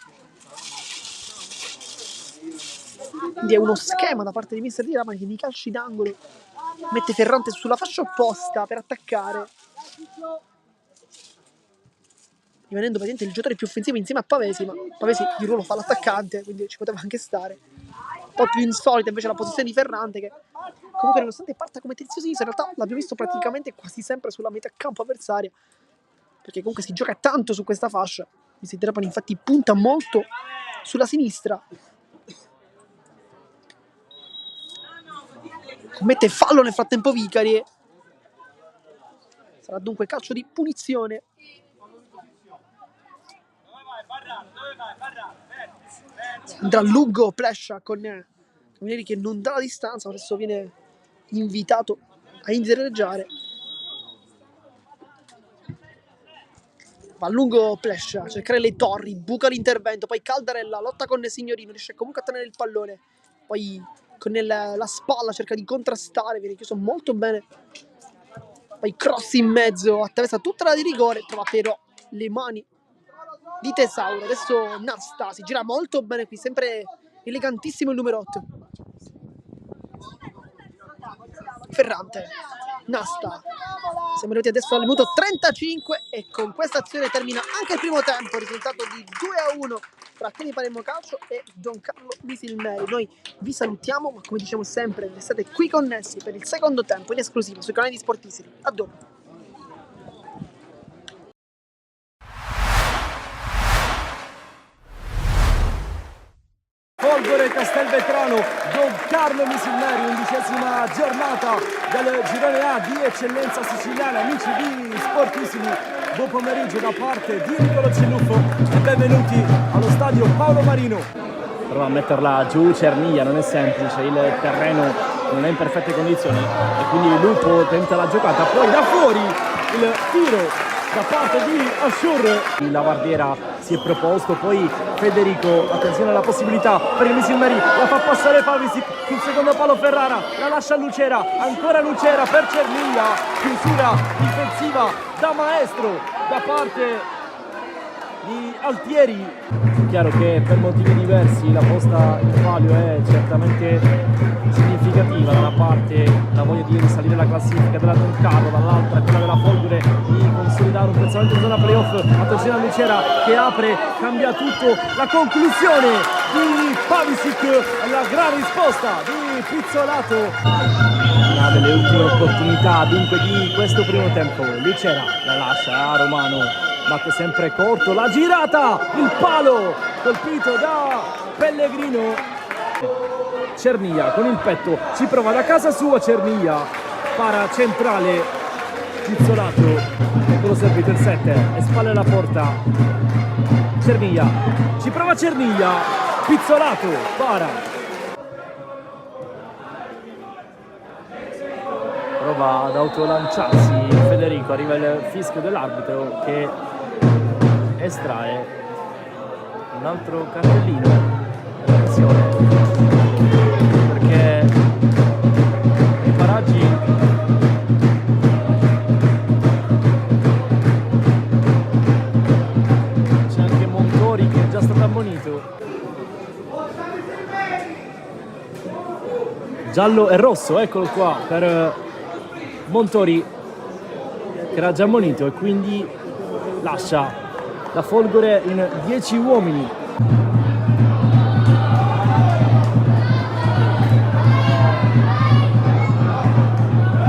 Quindi è uno schema da parte di Mister Di Rama che di calci d'angolo mette Ferrante sulla fascia opposta per attaccare, rimanendo praticamente il giocatore più offensivo insieme a Pavesi, ma Pavesi di ruolo fa l'attaccante, quindi ci poteva anche stare. Un po' più insolita invece la posizione di Ferrante, che comunque nonostante parta come terzio sinistro, in realtà l'abbiamo visto praticamente quasi sempre sulla metà campo avversaria, perché comunque si gioca tanto su questa fascia. Mister Di Rama infatti punta molto sulla sinistra. Commette fallo nel frattempo Vicari. Sarà dunque calcio di punizione. Andrà lungo Plescia con Camilleri che non dà la distanza, adesso viene invitato a indietreggiare. Va a lungo Plescia a cercare le torri, buca l'intervento, poi Caldarella lotta con Signorino, riesce comunque a tenere il pallone, poi con la spalla cerca di contrastare, viene chiuso molto bene, poi cross in mezzo, attraversa tutta la di rigore, trova però le mani di Tesauro. Adesso Nasta si gira molto bene qui, sempre elegantissimo il numero 8. Ferrante, Nasta, siamo arrivati adesso al minuto 35 e con questa azione termina anche il primo tempo, risultato di 2-1 tra Cluny Palermo Calcio e Don Carlo Misilmeri. Noi vi salutiamo, ma come diciamo sempre, restate qui connessi per il secondo tempo in esclusiva sui canali di Sportissimi. A dopo. Folgore Castelvetrano, Don Carlo Misilmeri, 11ª giornata del girone A di eccellenza siciliana. Amici di Sportissimi, buon pomeriggio da parte di Niccolò Celluffo e benvenuti allo stadio Paolo Marino. Prova a metterla giù Cerniglia, non è semplice, il terreno non è in perfette condizioni e quindi Lupo tenta la giocata, poi da fuori il tiro da parte di Ashur. La Vardiera si è proposto, poi Federico, attenzione alla possibilità per il Misilmeri, la fa passare Pavisic sul secondo palo Ferrara, la lascia a Lucera, ancora Lucera per Cerniglia, chiusura difensiva da maestro da parte di Altieri. Chiaro che per motivi diversi la posta in palio è certamente significativa, da una parte la voglia di risalire la classifica della Don Carlo, dall'altra quella della Folgore di consolidare un piazzamento in zona playoff. Attenzione a Lucera che apre, cambia tutto, la conclusione di Pavisic, la gran risposta di Pizzolato. Una delle ultime opportunità dunque di questo primo tempo. Lucera la lascia a Romano, batte sempre corto, la girata, il palo colpito da Pellegrino. Cerniglia con il petto ci prova da casa sua, Cerniglia para centrale, Pizzolato, eccolo servito il 7 e spalle alla porta. Cerniglia ci prova, Cerniglia, Pizzolato para, prova ad autolanciarsi Federico, arriva il fischio dell'arbitro che estrae un altro cartellino. Attenzione, perché i paraggi c'è anche Montori che è già stato ammonito. Giallo e rosso, eccolo qua per Montori che era già ammonito e quindi lascia la Folgore in 10 uomini.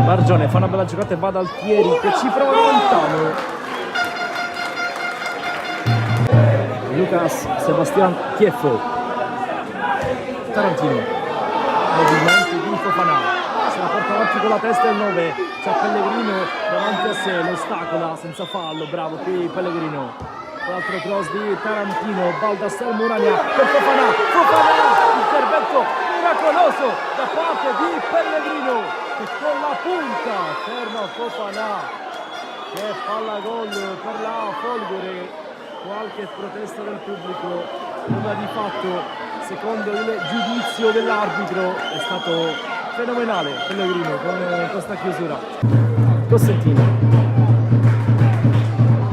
Bargione fa una bella giocata e va da Altieri che ci prova lontano. Lucas Sebastian Tieffo, Tarantino, movimento di Fofana, se la porta avanti con la testa il 9, c'è Pellegrino davanti a sé, lo ostacola senza fallo, bravo qui Pellegrino. l'altro cross di Tarantino, Baldassar Murania per Fofana, intervento miracoloso da parte di Pellegrino che con la punta ferma Fofana. Che palla gol per la Folgore, qualche protesta del pubblico, ma di fatto secondo il giudizio dell'arbitro è stato fenomenale Pellegrino con questa chiusura. Cosentino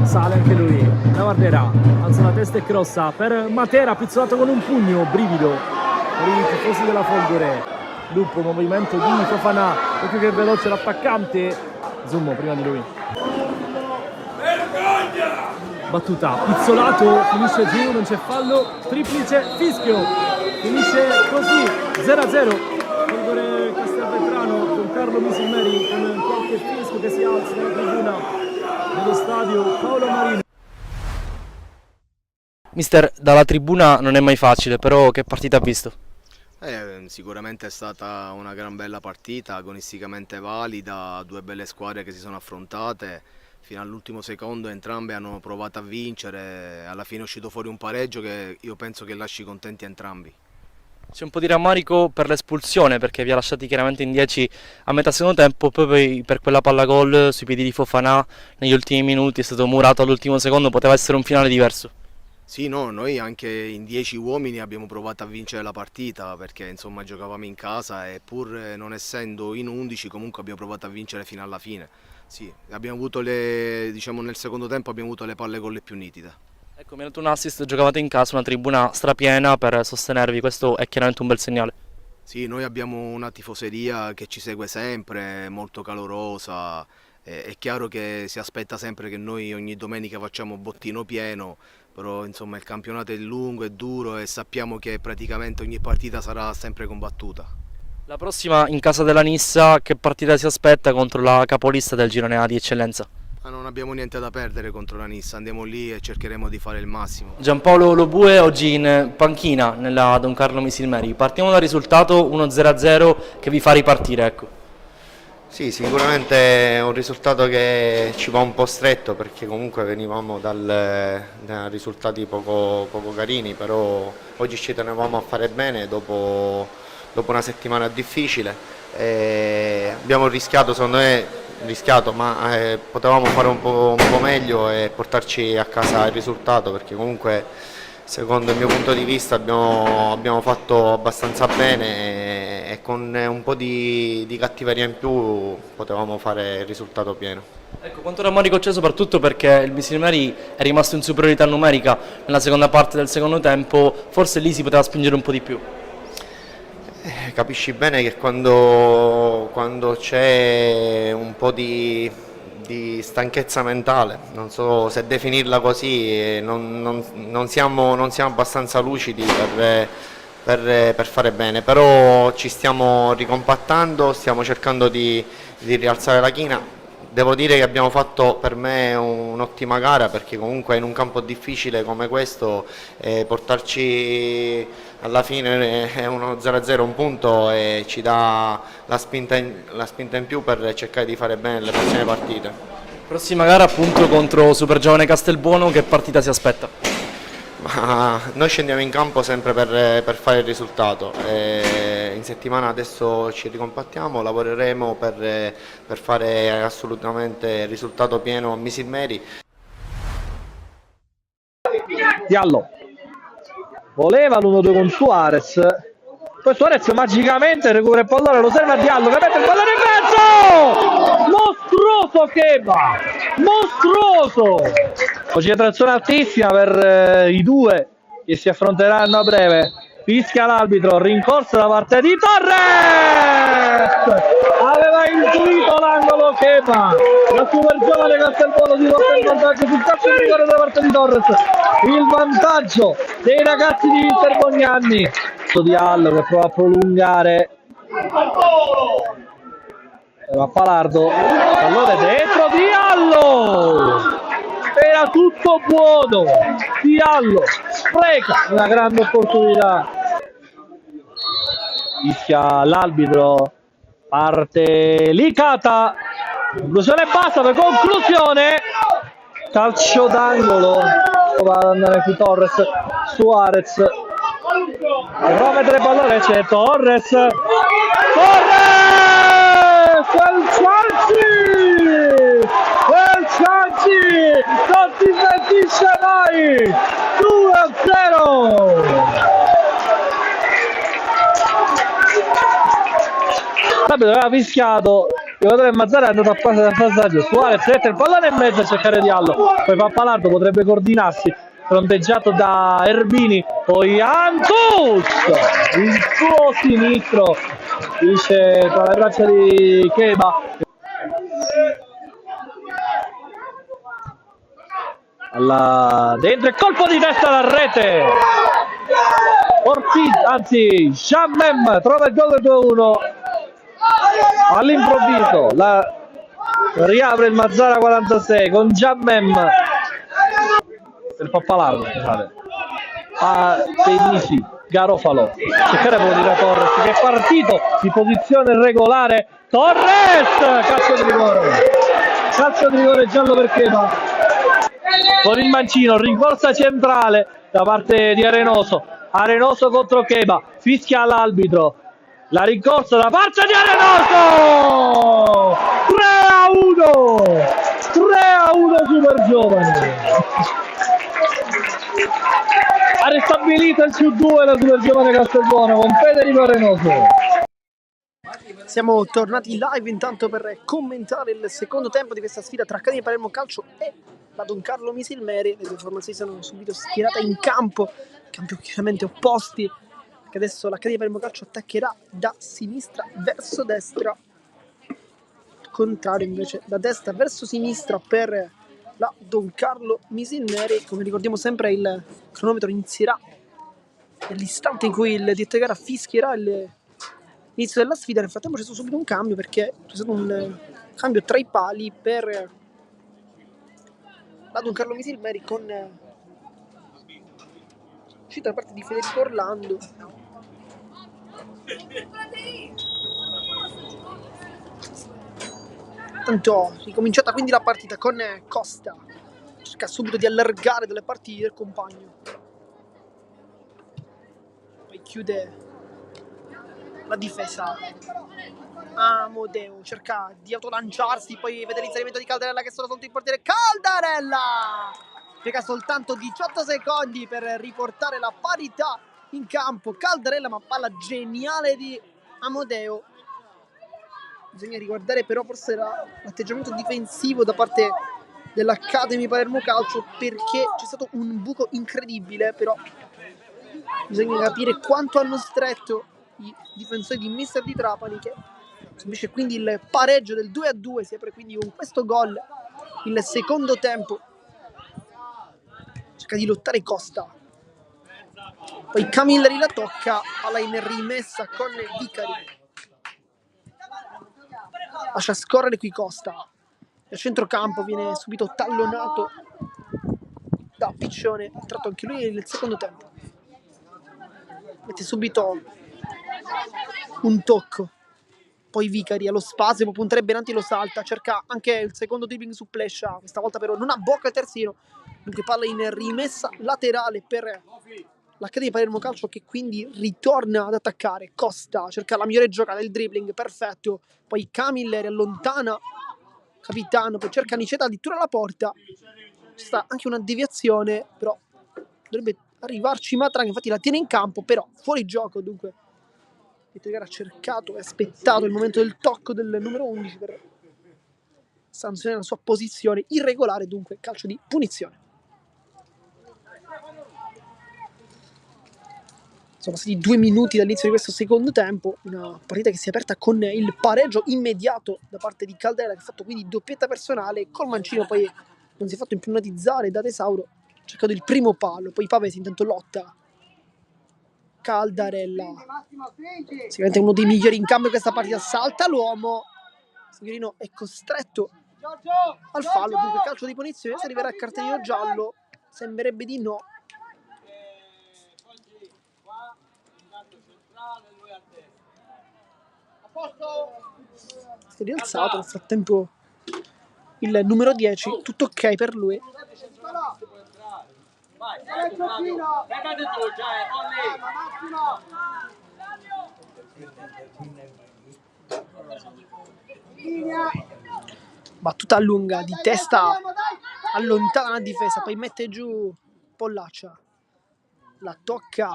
sale anche lui, la guarderà, alza la testa e crossa per Matera, pizzolato con un pugno, brivido per i tifosi della Folgore. Lupo, movimento di Fofana, ecco che veloce l'attaccante, Zummo prima di lui. Battuta, pizzolato, finisce giù, non c'è fallo, triplice, fischio, finisce così, 0-0. Folgore Castelvetrano con Carlo Misilmeri con qualche fischio che si alza nella tribuna dello stadio Paolo Marino. Mister, dalla tribuna non è mai facile, però che partita ha visto? Sicuramente è stata una gran bella partita, agonisticamente valida, due belle squadre che si sono affrontate. Fino all'ultimo secondo entrambe hanno provato a vincere, alla fine è uscito fuori un pareggio che io penso che lasci contenti entrambi. C'è un po' di rammarico per l'espulsione perché vi ha lasciati chiaramente in 10 a metà secondo tempo, poi per quella palla gol sui piedi di Fofana negli ultimi minuti è stato murato all'ultimo secondo, poteva essere un finale diverso. Sì, no, noi anche in 10 uomini abbiamo provato a vincere la partita perché insomma giocavamo in casa e pur non essendo in 11 comunque abbiamo provato a vincere fino alla fine. Sì, abbiamo avuto diciamo nel secondo tempo abbiamo avuto le palle gol le più nitide. Ecco, mi ha dato un assist, giocavate in casa, una tribuna strapiena per sostenervi, questo è chiaramente un bel segnale. Sì, noi abbiamo una tifoseria che ci segue sempre, molto calorosa, è chiaro che si aspetta sempre che noi ogni domenica facciamo bottino pieno, però insomma il campionato è lungo, è duro e sappiamo che praticamente ogni partita sarà sempre combattuta. La prossima in casa della Nissa, che partita si aspetta contro la capolista del girone A di eccellenza? Non abbiamo niente da perdere contro la Nissa, andiamo lì e cercheremo di fare il massimo. Giampaolo Lobue oggi in panchina nella Don Carlo Misilmeri, partiamo dal risultato 1-0 che vi fa ripartire, ecco. Sì, sicuramente è un risultato che ci va un po' stretto perché comunque venivamo da risultati poco carini, però oggi ci tenevamo a fare bene dopo una settimana difficile. Abbiamo rischiato, secondo me, ma potevamo fare un po' meglio e portarci a casa il risultato perché comunque secondo il mio punto di vista abbiamo fatto abbastanza bene e con un po' di cattiveria in più potevamo fare il risultato pieno. Ecco, quanto rammarico c'è soprattutto perché il Misilmeri è rimasto in superiorità numerica nella seconda parte del secondo tempo, forse lì si poteva spingere un po' di più. Capisci bene che quando c'è un po' di stanchezza mentale, non so se definirla così, non siamo abbastanza lucidi per fare bene, però ci stiamo ricompattando, stiamo cercando di rialzare la china. Devo dire che abbiamo fatto per me un'ottima gara perché comunque in un campo difficile come questo portarci alla fine è uno 0-0, un punto e ci dà la spinta in più per cercare di fare bene le prossime partite. Prossima gara appunto contro Super Giovane Castelbuono, che partita si aspetta? Ma noi scendiamo in campo sempre per fare il risultato. In settimana adesso ci ricompattiamo, lavoreremo per fare assolutamente il risultato pieno a Misilmeri. Diallo voleva l'1-2 con Suarez, poi Suarez magicamente recupera il pallone, lo serve a Diallo che mette il pallone in mezzo, mostruoso Keba, mostruoso, concentrazione altissima per i due che si affronteranno a breve. Fischia l'arbitro, rincorso da parte di Torres, aveva intuito l'angolo Keba, la super giovane Castelbuono si porta in vantaggio sul calcio di rigore da parte di Torres, il vantaggio dei ragazzi di Inter Bognanni. Diallo che prova a prolungare, va Palardo, pallone dentro, Diallo, era tutto buono, Diallo spreca una grande opportunità. Fischia l'arbitro, parte Licata, conclusione basta per conclusione, calcio d'angolo va ad andare qui Torres, Suarez, prova a mettere il pallone, c'è Torres, quel Cianci non ti smentisce mai, 2-0. Vabbè, aveva fischiato, il giocatore Mazzara è andato a passaggio, Suarez mette il pallone in mezzo a cercare Diallo, poi Pappalardo potrebbe coordinarsi, fronteggiato da Erbini, poi Antus, il suo sinistro, dice tra le braccia di Keba. Dentro il colpo di testa alla rete, Ortiz, anzi Shammem trova il gol 2-1 all'improvviso, riapre il Mazzara 46 con Shammem del Pappalardo, scusate, a Fenici, Garofalo, cercare di dire Torres che è partito di posizione regolare, Torres, calcio di rigore giallo per Keba. Con il mancino, rincorsa centrale da parte di Arenoso contro Keba, fischia all'arbitro, la rincorsa da parte di Arenoso, 3-1 super giovane, ha ristabilito il +2 la super giovane Castelbuono con Federico Arenoso. Siamo tornati live intanto per commentare il secondo tempo di questa sfida tra Accademia Palermo Calcio e la Don Carlo Misilmeri. Le due formazioni sono subito schierate in campo chiaramente opposti, che adesso l'Accademia Palermo Calcio attaccherà da sinistra verso destra, al contrario invece da destra verso sinistra per la Don Carlo Misilmeri. Come ricordiamo sempre, il cronometro inizierà nell'istante in cui il direttore gara fischierà l'inizio della sfida. Nel frattempo c'è stato subito un cambio, perché c'è stato un cambio tra i pali per la Don Carlo Misilmeri, con uscita da parte di Federico Orlando. Tanto ricominciata quindi la partita con Costa, cerca subito di allargare dalle parti del compagno, poi chiude la difesa. Amodeo cerca di autolanciarsi, poi vede l'inserimento di Caldarella che sono sotto il portiere. Caldarella piega soltanto 18 secondi per riportare la parità in campo. Caldarella, ma palla geniale di Amodeo. Bisogna riguardare però forse l'atteggiamento difensivo da parte dell'Academy Palermo Calcio, perché c'è stato un buco incredibile, però bisogna capire quanto hanno stretto i difensori di Mister di Trapani, che subisce quindi il pareggio del 2-2. Si apre quindi con questo gol il secondo tempo. Cerca di lottare Costa, poi Camilleri la tocca, palla in rimessa con Vicari, lascia scorrere qui Costa, a centrocampo viene subito tallonato da Piccione, tratto anche lui nel secondo tempo, mette subito un tocco, poi Vicari allo spazio, può puntare Benanti, lo salta, cerca anche il secondo dribbling su Plescia, questa volta però non abbocca il terzino, dunque palla in rimessa laterale per l'Accademia Palermo Calcio, che quindi ritorna ad attaccare. Costa cerca la migliore giocata, il dribbling perfetto, poi Camilleri allontana Capitano, poi cerca Niceta addirittura alla porta, c'è sta anche una deviazione, però dovrebbe arrivarci Matranga, infatti la tiene in campo, però fuori gioco. Dunque il gara ha cercato e aspettato il momento del tocco del numero 11 per sanzionare la sua posizione irregolare, dunque calcio di punizione. Sono passati 2 minuti dall'inizio di questo secondo tempo, una partita che si è aperta con il pareggio immediato da parte di Caldarella, che ha fatto quindi doppietta personale. Col mancino poi non si è fatto impennatizzare da Tesauro, ha cercato il primo palo, poi Pavesi intanto lotta. Caldarella, sicuramente uno dei migliori in campo in questa partita, salta l'uomo, Signorino è costretto al fallo, dunque calcio di punizione. Se arriverà il cartellino giallo, sembrerebbe di no. Si è rialzato nel frattempo il numero 10, tutto ok per lui. Battuta lunga di testa, allontana la difesa, poi mette giù Pollaccia, la tocca,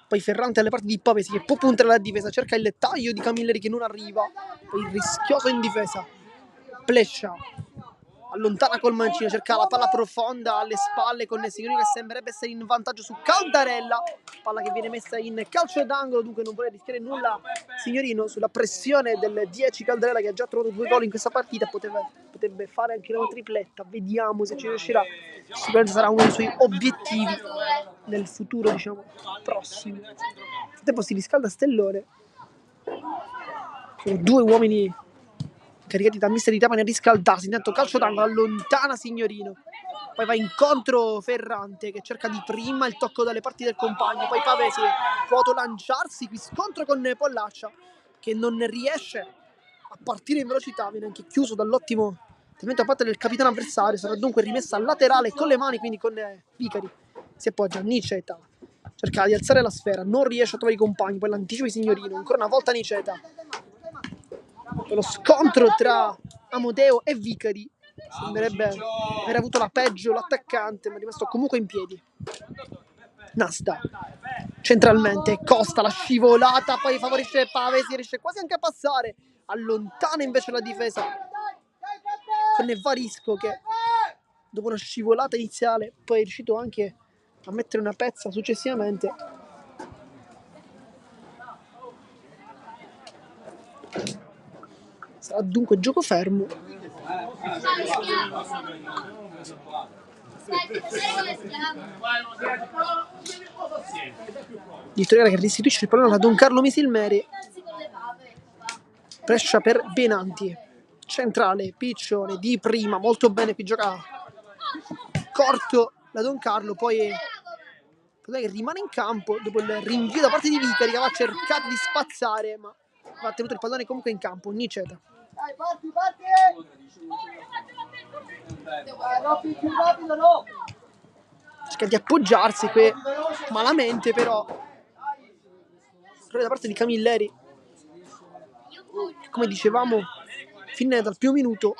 poi Ferrante alle parti di Pavesi che può puntare la difesa, cerca il taglio di Camilleri che non arriva, poi rischioso in difesa, Plescia allontana col mancino, cerca la palla profonda alle spalle con Signorino che sembrerebbe essere in vantaggio su Caldarella, palla che viene messa in calcio d'angolo, dunque non vuole rischiare nulla Signorino sulla pressione del 10 Caldarella che ha già trovato 2 gol in questa partita, potrebbe fare anche una tripletta, vediamo se ci riuscirà, sicuramente sarà uno dei suoi obiettivi nel futuro, diciamo, prossimo. Nel tempo si riscalda Stellone, sono 2 uomini caricati da mister di Trapani a riscaldarsi. Intanto calcio d'angolo, allontana Signorino, poi va incontro Ferrante che cerca di prima il tocco dalle parti del compagno, poi Pavesi può autolanciarsi, qui scontro con Pollaccia che non riesce a partire in velocità, viene anche chiuso dall'ottimo intervento a parte del capitano avversario, sarà dunque rimessa laterale con le mani, quindi con Vicari si appoggia Niceta, cerca di alzare la sfera, non riesce a trovare i compagni, poi l'anticipo di Signorino, ancora una volta Niceta, lo scontro tra Amodeo e Vicari, sembrerebbe aver avuto la peggio l'attaccante, ma è rimasto comunque in piedi. Nasta centralmente, Costa, la scivolata, poi favorisce Pavesi, riesce quasi anche a passare, allontana invece la difesa con Varisco che dopo una scivolata iniziale poi è riuscito anche a mettere una pezza successivamente. Sarà dunque gioco fermo. Vittoriale che restituisce il pallone a Don Carlo Misilmeri. Brescia per Benanti, centrale, Piccione di prima, molto bene, qui gioca corto la Don Carlo, poi che rimane in campo dopo il rinvio da parte di Vicari che aveva cercato di spazzare, ma ha tenuto il pallone comunque in campo. Niceta. Dai, parti! Rapido, no! Cerca di appoggiarsi qui malamente, però da parte di Camilleri, come dicevamo fin dal primo minuto,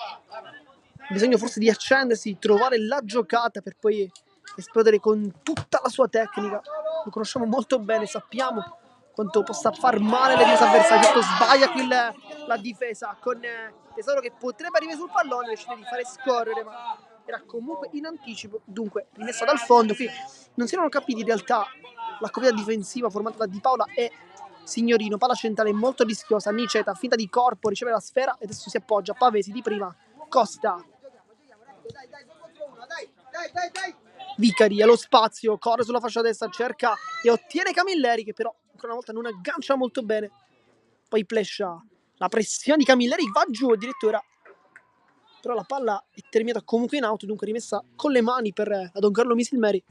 bisogna forse di accendersi, trovare la giocata per poi esplodere con tutta la sua tecnica. Lo conosciamo molto bene, sappiamo quanto possa far male le difese avversarie. Questo sbaglia qui la difesa con Tesoro che potrebbe arrivare sul pallone, decide di fare scorrere, ma era comunque in anticipo, dunque rimessa dal fondo. Qui non si erano capiti in realtà la coppia difensiva formata da Di Paola e Signorino, palla centrale molto rischiosa, Niceta finta di corpo, riceve la sfera e adesso si appoggia, Pavesi di prima, Costa, Vicari allo spazio, corre sulla fascia destra, cerca e ottiene Camilleri che però ancora una volta non aggancia molto bene, poi Plescia, la pressione di Camilleri va giù addirittura, però la palla è terminata comunque in auto, dunque rimessa con le mani per la Don Carlo Misilmeri che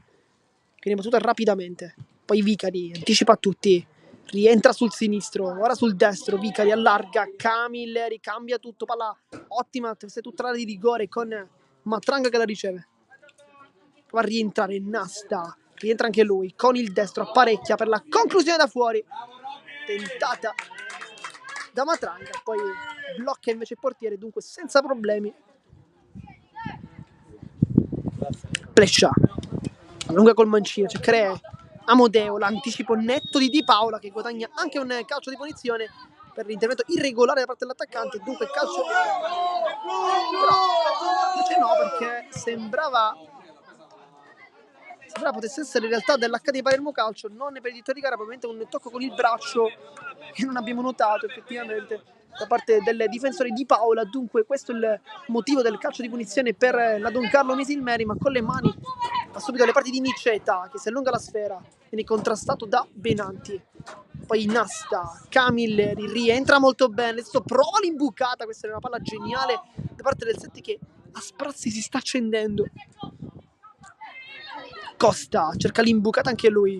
viene battuta rapidamente, poi Vicari anticipa tutti, rientra sul sinistro, ora sul destro, Vicari allarga, Camilleri cambia tutto, palla ottima, tutta l'area di rigore con Matranga che la riceve, va a rientrare Nasta, rientra anche lui con il destro, apparecchia per la conclusione da fuori, tentata da Matranga, poi blocca invece il portiere, dunque senza problemi. Plescia allunga col mancino, cioè crea Amodeo, l'anticipo netto di Paola che guadagna anche un calcio di punizione per l'intervento irregolare da parte dell'attaccante, dunque calcio però invece no, perché sembrava potesse essere in realtà dell'H di Palermo Calcio, non per il direttore di gara, probabilmente un tocco con il braccio che non abbiamo notato effettivamente da parte del difensore Di Paola, dunque questo è il motivo del calcio di punizione per la Don Carlo Misilmeri, ma con le mani va subito alle parti di Niceta che si allunga la sfera, viene contrastato da Benanti, poi Nasta, Camilleri rientra molto bene, adesso prova l'imbucata, questa è una palla geniale da parte del 7 che a sprazzi si sta accendendo. Costa cerca l'imbucata anche lui,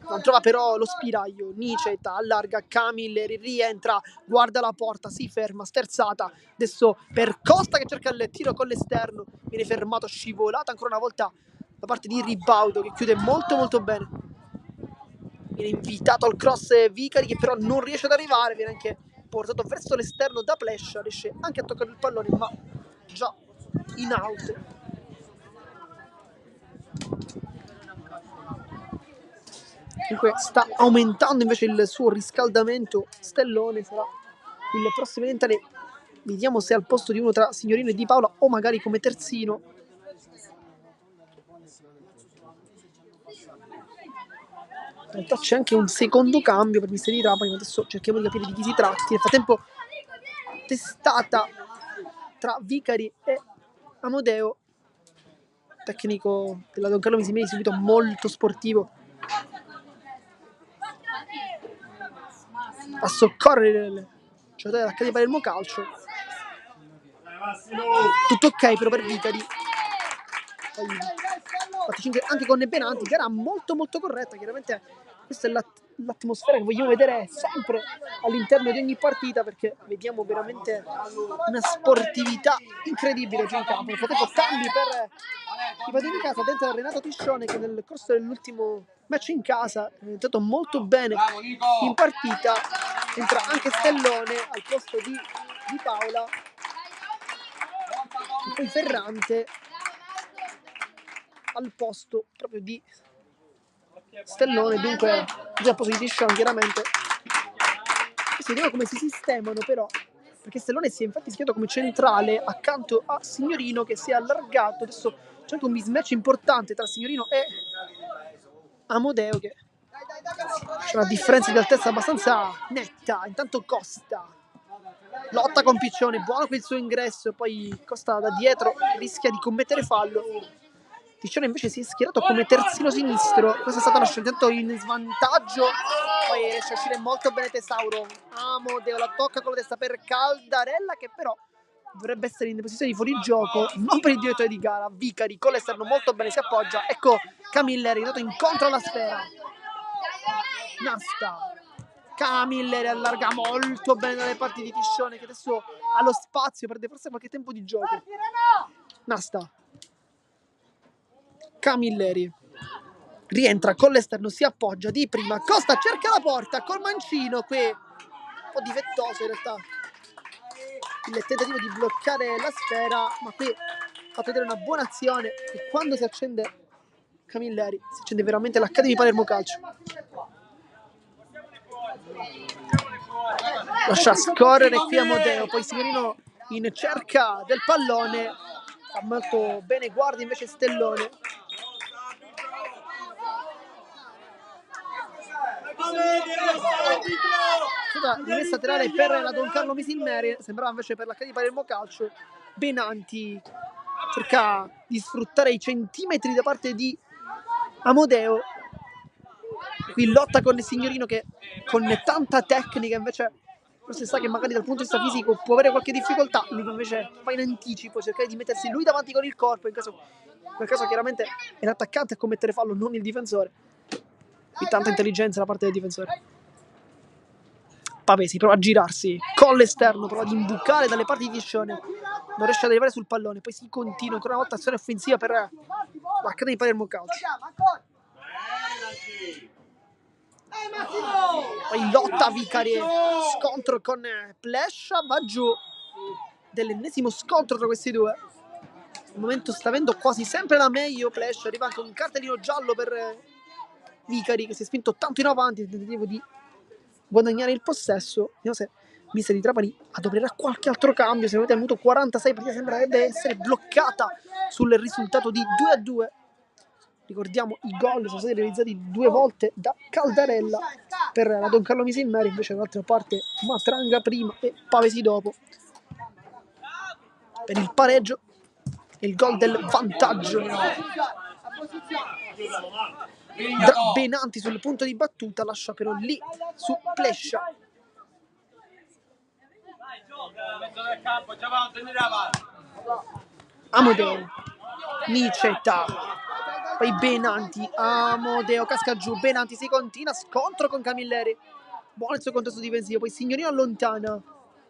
non trova però lo spiraglio, Niceta allarga, Camilleri rientra, guarda la porta, si ferma, sterzata, adesso per Costa che cerca il tiro con l'esterno, viene fermato, scivolata ancora una volta da parte di Ribaudo, che chiude molto bene. Viene invitato al cross Vicari, che però non riesce ad arrivare, viene anche portato verso l'esterno da Plescia, riesce anche a toccare il pallone, ma già in out. Comunque sta aumentando invece il suo riscaldamento Stellone, sarà il prossimo a entrare. Vediamo se è al posto di uno tra Signorino e Di Paola o magari come terzino. In realtà c'è anche un secondo cambio per Mister di Trapani, ma adesso cerchiamo di capire di chi si tratti. Nel frattempo testata tra Vicari e Amodeo, tecnico della Don Carlo Misimeni, subito molto sportivo, a soccorrere il giocatore dell'Accademia Palermo Calcio. Tutto ok però per Vicari. Anche con Benanti, gara molto corretta. Chiaramente questa è l'atmosfera che vogliamo vedere sempre all'interno di ogni partita, perché vediamo veramente una sportività incredibile giù in campo. Nel frattempo cambi per i padroni di casa, dentro Renato Tiscione, che nel corso dell'ultimo match in casa è entrato molto bene in partita. Entra anche Stellone al posto di Paola, e poi Ferrante al posto proprio di Stellone, dunque già al posto di Tiscione chiaramente. Si vediamo come si sistemano però, perché Stellone si è infatti schiedato come centrale accanto a Signorino, che si è allargato. Adesso c'è anche un mismatch importante tra Signorino e Amodeo, che c'è una differenza di altezza abbastanza netta. Intanto Costa lotta con Piccione, buono per il suo ingresso, poi Costa da dietro rischia di commettere fallo. Piccione invece si è schierato come terzino sinistro. Questa è stata una scelta in svantaggio, poi riesce a uscire molto bene Tesauro. Amodeo la tocca con la testa per Caldarella, che però dovrebbe essere in posizione di fuorigioco, non per il direttore di gara. Vicari con l'esterno molto bene, si appoggia. Ecco Camilleri andato incontro alla sfera. Nasta, Camilleri allarga molto bene dalle parti di Tiscione, che adesso ha lo spazio, perde forse qualche tempo di gioco. Nasta, Camilleri rientra con l'esterno, si appoggia di prima. Costa cerca la porta col mancino, qui un po' difettoso in realtà il tentativo di bloccare la sfera, ma qui ha fatto vedere una buona azione, e quando si accende Camilleri si accende veramente l'Accademia Palermo Calcio. Lascia scorrere qui Amodeo, poi Signorino in cerca del pallone, fa molto bene guardia invece Stellone. Rimessa laterale per la Don Carlo Misilmeri, sembrava invece per l'Accademia Palermo Calcio. Benanti cerca di sfruttare i centimetri da parte di Amodeo, qui lotta con il Signorino, che con tanta tecnica invece forse sa che magari dal punto di vista fisico può avere qualche difficoltà. Lui invece fa in anticipo, cercare di mettersi lui davanti con il corpo. In quel caso chiaramente è l'attaccante a commettere fallo, non il difensore. Qui tanta intelligenza da parte del difensore. Pavesi prova a girarsi con l'esterno, prova ad imbucare dalle parti di Tiscione, non riesce ad arrivare sul pallone. Poi si continua ancora una volta azione offensiva per l'Accademia di Palermo Calcio. Poi lotta Vicari, scontro con Plescia, va giù dell'ennesimo scontro tra questi due. Al momento sta avendo quasi sempre la meglio Plescia, arriva anche un cartellino giallo per Vicari, che si è spinto tanto in avanti nel tentativo di guadagnare il possesso. Vediamo se Mister di Trapani adopererà qualche altro cambio. Se avete avuto 46 partite, sembrerebbe essere bloccata sul risultato di 2-2. Ricordiamo, i gol sono stati realizzati 2 volte da Caldarella per la Don Carlo Misilmeri, invece dall'altra parte Matranga prima e Pavesi dopo per il pareggio e il gol del vantaggio. Benanti sul punto di battuta, lascia però lì su Plescia. Amodeo, Nicetta, poi Benanti, Amodeo casca giù, Benanti si continua, scontro con Camilleri, buono il suo contesto difensivo, poi Signorino allontana,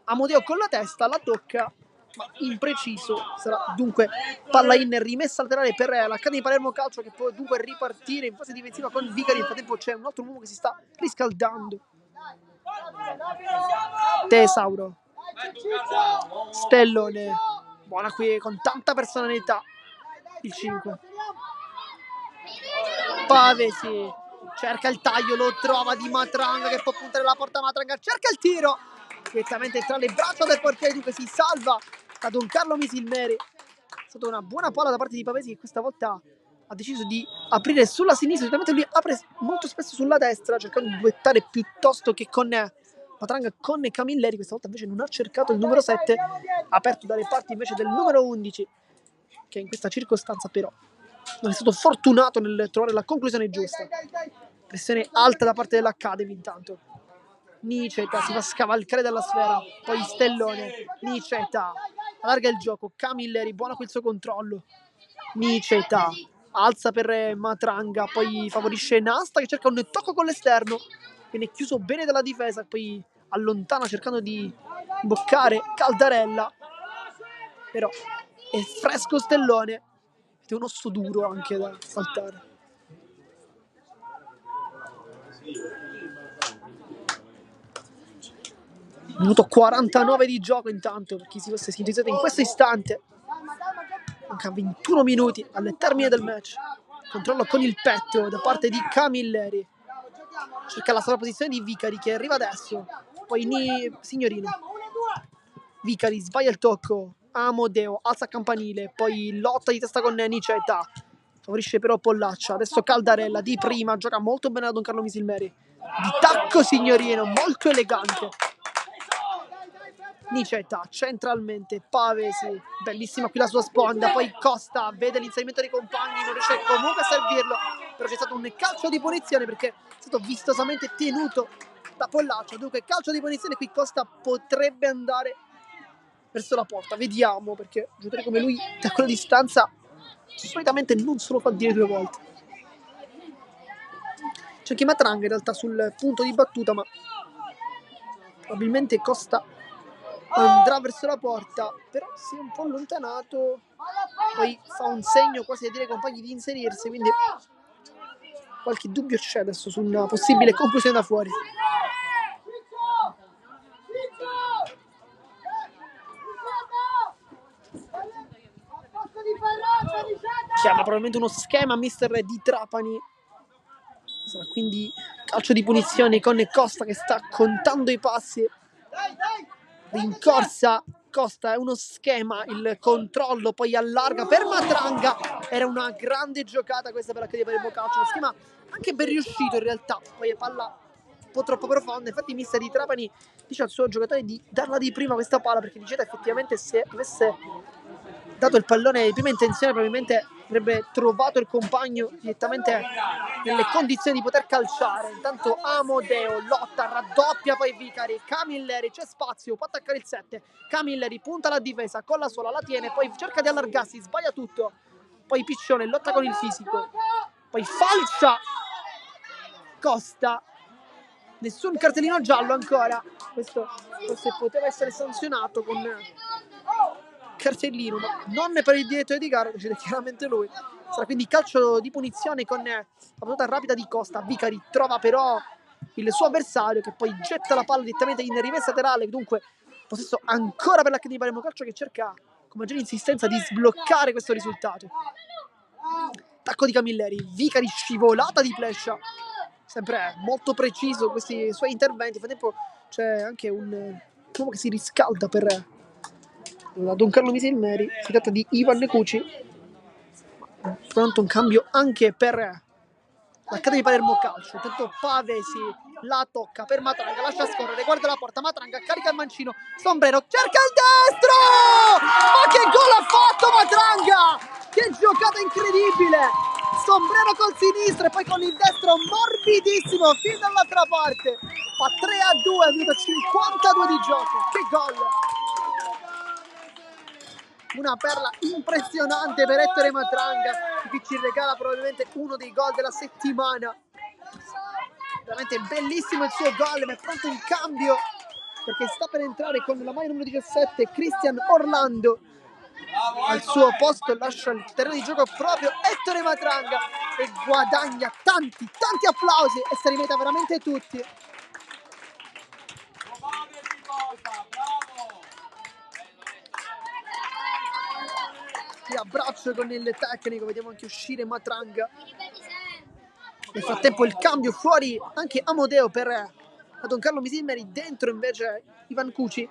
Amodeo con la testa, la tocca ma impreciso. Sarà dunque palla in rimessa laterale per l'Accademia Palermo Calcio, che può dunque ripartire in fase difensiva con Vicari. Nel frattempo c'è un altro uomo che si sta riscaldando. Tesauro, Stellone, buona qui con tanta personalità il 5. Pavesi cerca il taglio, lo trova di Matranga che può puntare la porta. Matranga cerca il tiro direttamente tra le braccia del portiere, dunque si salva da Don Carlo Misilmeri. È stata una buona palla da parte di Pavesi, che questa volta ha deciso di aprire sulla sinistra. Solitamente lui apre molto spesso sulla destra, cercando di duettare piuttosto che con Matranga con Camilleri. Questa volta invece non ha cercato il numero 7, aperto dalle parti invece del numero 11, che in questa circostanza però non è stato fortunato nel trovare la conclusione giusta. Pressione alta da parte dell'Academy. Intanto Niceta si fa scavalcare dalla sfera, poi Stellone, Niceta allarga il gioco, Camilleri buono quel suo controllo, Niceta alza per Matranga, poi favorisce Nasta che cerca un tocco con l'esterno, viene chiuso bene dalla difesa, poi allontana cercando di bloccare Caldarella, però è fresco Stellone ed è un osso duro anche da saltare. Minuto 49 di gioco intanto, per chi si fosse sintonizzato in questo istante. Manca 21 minuti al termine del match. Controllo con il petto da parte di Camilleri. Cerca la sola posizione di Vicari che arriva adesso. Poi Signorino. Vicari sbaglia il tocco. Amodeo alza Campanile. Poi lotta di testa con Niceta. Favorisce però Pollaccia. Adesso Caldarella di prima. Gioca molto bene da Don Carlo Misilmeri. Di tacco Signorino, molto elegante. Niceta centralmente, Pavesi, bellissima qui la sua sponda, poi Costa vede l'inserimento dei compagni, non riesce comunque a servirlo, però c'è stato un calcio di punizione perché è stato vistosamente tenuto da Pollaccio. Dunque calcio di punizione, qui Costa potrebbe andare verso la porta, vediamo, perché giocatori come lui da quella distanza solitamente non se lo fa dire 2 volte. C'è anche Matranga in realtà sul punto di battuta, ma probabilmente Costa andrà verso la porta, però si è un po' allontanato, poi fa un segno quasi a dire ai compagni di inserirsi, quindi qualche dubbio c'è adesso su una possibile conclusione da fuori. Chiama probabilmente uno schema mister Di Trapani. Sarà quindi calcio di punizione con Costa che sta contando i passi. Rincorsa Costa, è uno schema, il controllo, poi allarga per Matranga. Era una grande giocata questa per l'Accademia Palermo Calcio, uno schema anche ben riuscito in realtà, poi è palla un po' troppo profonda. Infatti mister Di Trapani dice al suo giocatore di darla di prima questa palla, perché Niceta effettivamente se avesse dato il pallone di prima intenzione probabilmente avrebbe trovato il compagno direttamente nelle condizioni di poter calciare. Intanto Amodeo lotta, raddoppia poi Vicari, Camilleri, c'è spazio, può attaccare il 7, Camilleri punta la difesa con la sola, la tiene, poi cerca di allargarsi, sbaglia tutto, poi Piccione lotta con il fisico, poi falcia Costa, nessun cartellino giallo ancora, questo forse poteva essere sanzionato con cartellino, ma non per il direttore di gara, decide chiaramente lui. Sarà quindi calcio di punizione con la battuta rapida di Costa. Vicari trova però il suo avversario che poi getta la palla direttamente in rimessa laterale, dunque possesso ancora per l'Accademia Palermo Calcio che cerca con maggiore insistenza di sbloccare questo risultato. Tacco di Camilleri, Vicari scivolata di Plescia, sempre molto preciso questi suoi interventi. Nel frattempo c'è anche un uomo che si riscalda per Don Carlo Misilmeri, si tratta di Ivan Cuci. Pronto un cambio anche per l'Accademia Palermo Calcio. Intanto Pavesi la tocca per Matranga, lascia scorrere, guarda la porta, Matranga carica il mancino, Sombrero cerca il destro, ma che gol ha fatto Matranga, che giocata incredibile, Sombrero col sinistro e poi con il destro morbidissimo fin dall'altra parte, fa 3-2 minuto 52 di gioco. Che gol, una perla impressionante per Ettore Matranga, che ci regala probabilmente uno dei gol della settimana. Veramente bellissimo il suo gol, ma è pronto un cambio perché sta per entrare con la maglia numero 17 Cristian Orlando. Al suo posto lascia il terreno di gioco proprio Ettore Matranga e guadagna tanti applausi e se li merita veramente tutti. Ti abbraccio con il tecnico, vediamo anche uscire Matranga. Nel frattempo il cambio fuori anche Amodeo per Don Carlo Misilmeri, dentro invece Ivan Cuci.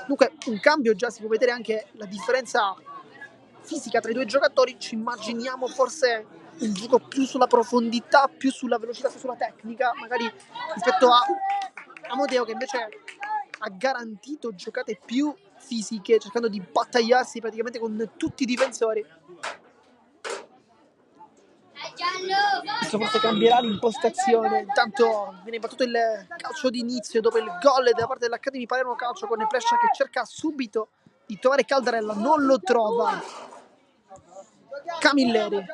Dunque un cambio, già si può vedere anche la differenza fisica tra i due giocatori. Ci immaginiamo forse un gioco più sulla profondità, più sulla velocità, più sulla tecnica, magari rispetto a Amodeo che invece ha garantito giocate più fisiche, cercando di battagliarsi praticamente con tutti i difensori. Questo forse cambierà l'impostazione. Intanto viene battuto il calcio d'inizio dopo il gol da parte dell'Academy Palermo Calcio, con Plescia che cerca subito di trovare Caldarella, non lo trova. Camilleri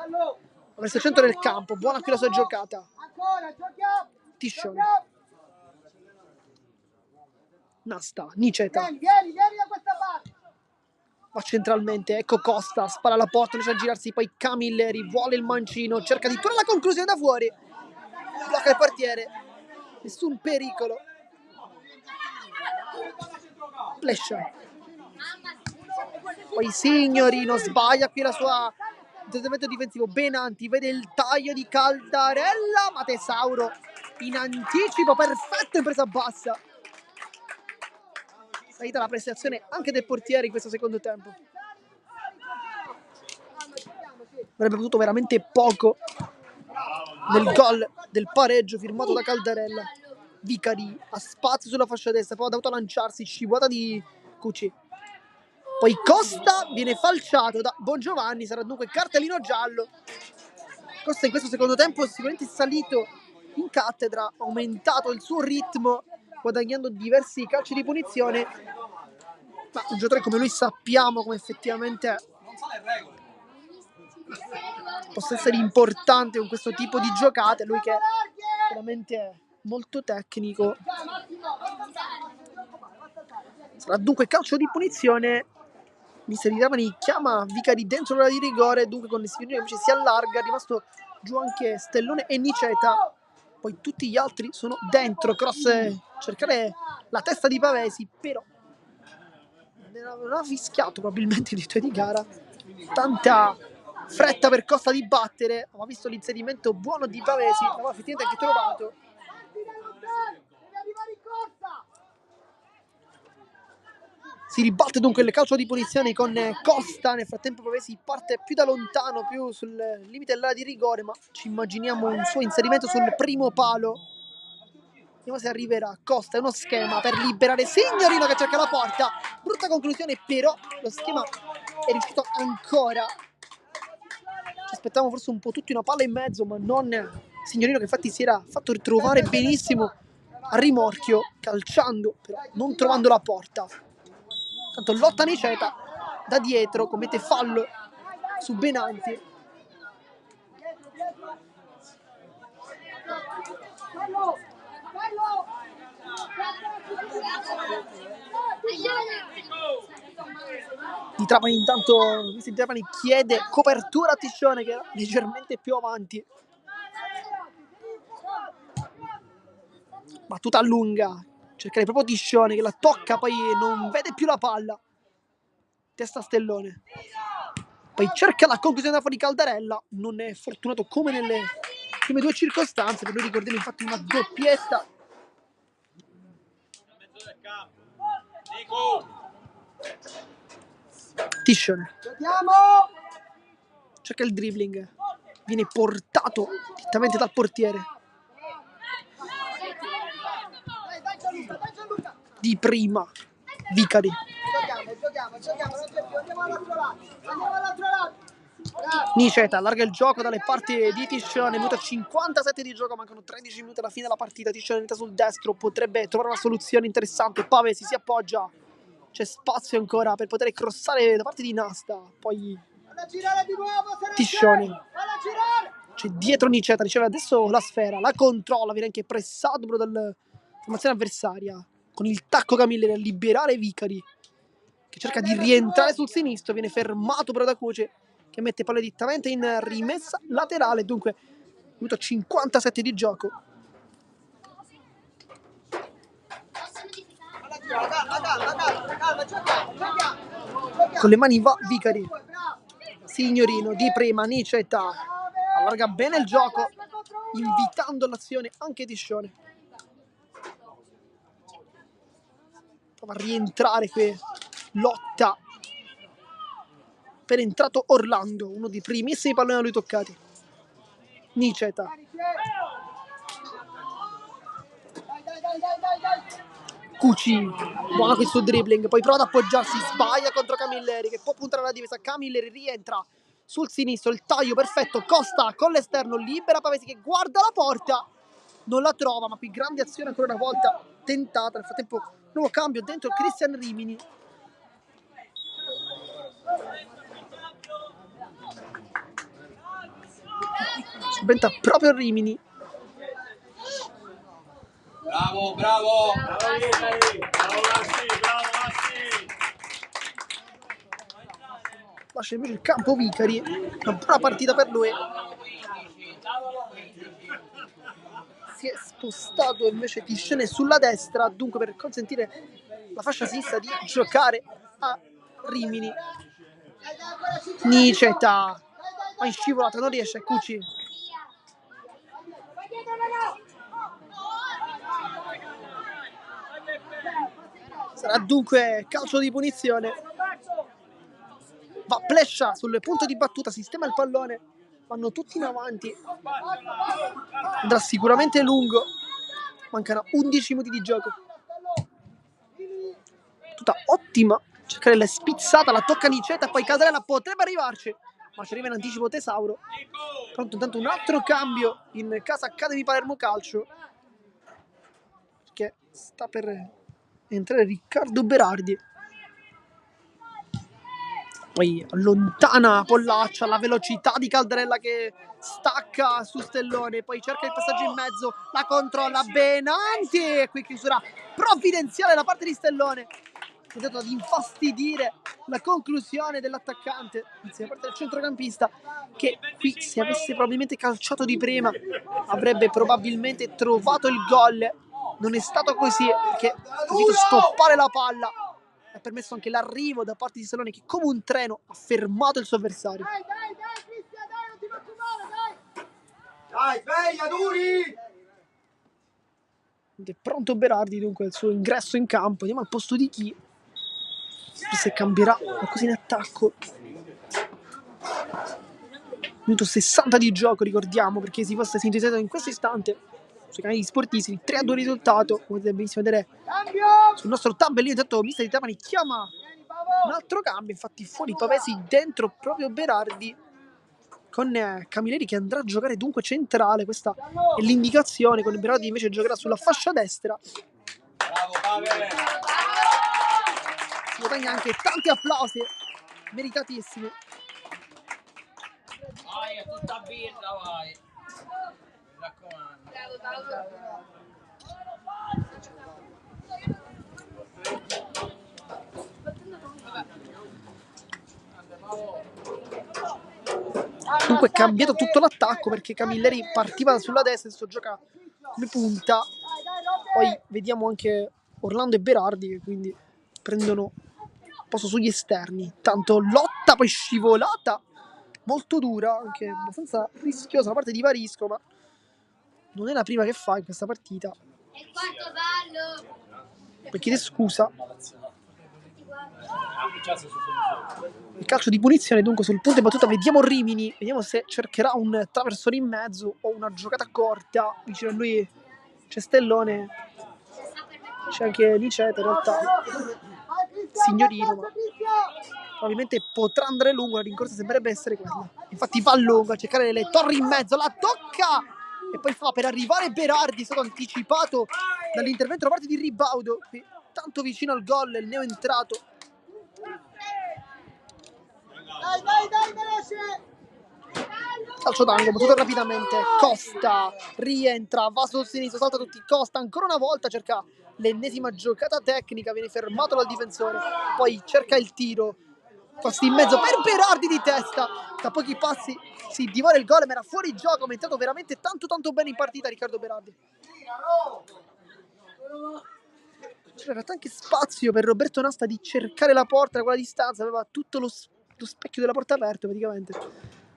verso il centro del campo, buona qui la sua giocata. Tiscione, Nasta, Niceta Vieni da questa parte. va centralmente, ecco Costa, spara alla porta, riesce a girarsi, poi Camilleri vuole il mancino, cerca di trovare la conclusione da fuori, blocca il portiere, nessun pericolo. Plescia, poi Signorino sbaglia qui la sua intervento difensivo. Benanti vede il taglio di Caldarella, ma Tesauro in anticipo, perfetto in presa bassa. Salita la prestazione anche del portiere in questo secondo tempo. Avrebbe potuto veramente poco nel gol del pareggio firmato da Caldarella. Vicari ha spazio sulla fascia destra, poi ha dovuto lanciarsi, scivolata di Cuci. Poi Costa viene falciato da Bongiovanni, sarà dunque cartellino giallo. Costa in questo secondo tempo è sicuramente salito in cattedra, ha aumentato il suo ritmo, guadagnando diversi calci di punizione, ma un giocatore come lui sappiamo come effettivamente possa essere importante con questo tipo di giocate. Lui che è veramente molto tecnico. Sarà dunque calcio di punizione. Mister Ravani chiama Vicari dentro l'area di rigore, dunque con il Signorino invece si allarga, è rimasto giù anche Stellone e Niceta. Poi tutti gli altri sono dentro. Cross, cercare la testa di Pavesi, però non ha fischiato probabilmente i tuoi di gara. Tanta fretta per Costa di battere, aveva visto l'inserimento buono di Pavesi, l'aveva effettivamente anche trovato. Si ribatte dunque il calcio di punizione con Costa. Nel frattempo Pavesi parte più da lontano, più sul limite dell'area di rigore, ma ci immaginiamo un suo inserimento sul primo palo. Vediamo se arriverà. Costa, è uno schema per liberare Signorino che cerca la porta. Brutta conclusione, però lo schema è riuscito ancora. Ci aspettavamo forse un po' tutti una palla in mezzo, ma non Signorino, che infatti si era fatto ritrovare benissimo a rimorchio, calciando, però non trovando la porta. Tanto lotta Niceta da dietro, commette fallo su Benanti. Di Trapani intanto Di Trapani chiede copertura a Tiscione che era leggermente più avanti. Battuta lunga, cercare proprio Tiscione che la tocca, poi non vede più la palla. Testa Stellone, poi cerca la conclusione da fuori Caldarella, non è fortunato come nelle prime due circostanze. Per lui ricordiamo infatti una doppietta. Tiscione cerca il dribbling, viene portato direttamente dal portiere. Di prima Vicari, Niceta allarga il gioco dalle parti di Tiscione. Minuto 57 di gioco, mancano 13 minuti alla fine della partita. Tiscione entra sul destro, potrebbe trovare una soluzione interessante. Pavesi si appoggia, c'è spazio ancora per poter crossare da parte di Nasta. Poi Tiscione, c'è dietro Niceta, riceve adesso la sfera, la controlla, viene anche pressato dalla formazione avversaria. con il tacco Camilleri a liberare Vicari, che cerca di rientrare sul sinistro, viene fermato però da Cuoce, che mette palla direttamente in rimessa laterale. Dunque minuto 57 di gioco. Con le mani va Vicari, Signorino di prima, Niceta allarga bene il gioco, invitando l'azione anche di Scione. Prova a rientrare qui, lotta per entrato Orlando, uno dei primissimi palloni a lui toccati. Niceta, Cuci, buono questo dribbling, poi prova ad appoggiarsi, sbaglia contro Camilleri che può puntare alla difesa. Camilleri rientra sul sinistro, il taglio perfetto, Costa con l'esterno, libera Pavesi che guarda la porta, non la trova, ma qui grande azione ancora una volta tentata. Nel frattempo nuovo cambio dentro Cristian Rimini. Subentra proprio Rimini. Bravo, bravo! Lascia invece il campo Vicari, una buona partita per lui. Si è spostato invece Tiscione sulla destra, dunque per consentire la fascia sinistra di giocare a Rimini. Niceta, ma in scivolata, non riesce, Cuci. Sarà dunque calcio di punizione. Va Plescia sul punto di battuta, sistema il pallone, vanno tutti in avanti, andrà sicuramente lungo, mancano 11 minuti di gioco. Tutta ottima, cercare la spizzata, la tocca Niceta, poi Casarella potrebbe arrivarci, ma ci arriva in anticipo Tesauro. Pronto intanto un altro cambio in casa Academy Palermo Calcio, perché sta per entrare Riccardo Berardi. Poi allontana Pollaccia, la velocità di Caldarella che stacca su Stellone, poi cerca il passaggio in mezzo, la controlla Benanti e qui chiusura provvidenziale da parte di Stellone, tentato di infastidire la conclusione dell'attaccante, anzi da parte del centrocampista, che qui se avesse probabilmente calciato di prima avrebbe probabilmente trovato il gol. Non è stato così perché ha dovuto stoppare la palla, ha permesso anche l'arrivo da parte di Stellone che come un treno ha fermato il suo avversario. Dai, Cristian, dai, non ti preoccupare, dai! Dai, sveglia, duri! Ed è pronto Berardi dunque al suo ingresso in campo, vediamo al posto di chi, se cambierà qualcosa in attacco. Minuto 60 di gioco, ricordiamo, perché si fosse sintonizzato in questo istante sui canali sportivi, 3-2 risultato, come potete benissimo vedere sul nostro tabellino. Intanto mister di Trapani chiama un altro cambio, infatti fuori Pavesi, dentro proprio Berardi con Camilleri che andrà a giocare dunque centrale. Questa è l'indicazione, con Berardi invece giocherà sulla fascia destra. Si guadagna anche tanti applausi meritatissimi. Vai, è tutta birra, vai! Mi raccomando. Dunque è cambiato tutto l'attacco perché Camilleri partiva sulla destra, adesso gioca come punta. Poi vediamo anche Orlando e Berardi che quindi prendono posto sugli esterni. Tanto lotta, poi scivolata molto dura, anche abbastanza rischiosa da parte di Varisco, ma non è la prima che fa in questa partita. Per chiedere scusa. Il calcio di punizione dunque sul punto di battuta. Vediamo Rimini, vediamo se cercherà un traversone in mezzo o una giocata corta. Vicino a lui c'è Stellone, c'è anche Niceta in realtà, Signorino, ma probabilmente potrà andare lungo. La rincorsa sembrerebbe essere quella, infatti va lungo a cercare le torri in mezzo, la tocca e poi fa per arrivare Berardi. È stato anticipato dall'intervento da parte di Ribaudo, qui tanto vicino al gol il neoentrato. Dai, veloce! Calcio d'angolo, battuto rapidamente, Costa rientra, va sul sinistro, salta tutti, Costa ancora una volta cerca l'ennesima giocata tecnica, viene fermato dal difensore, poi cerca il tiro, passi in mezzo per Berardi di testa, da pochi passi si divora il gol, ma era fuori gioco, ma è entrato veramente tanto bene in partita Riccardo Berardi. C'era anche spazio per Roberto Nasta di cercare la porta da quella distanza, aveva tutto lo specchio della porta aperto praticamente,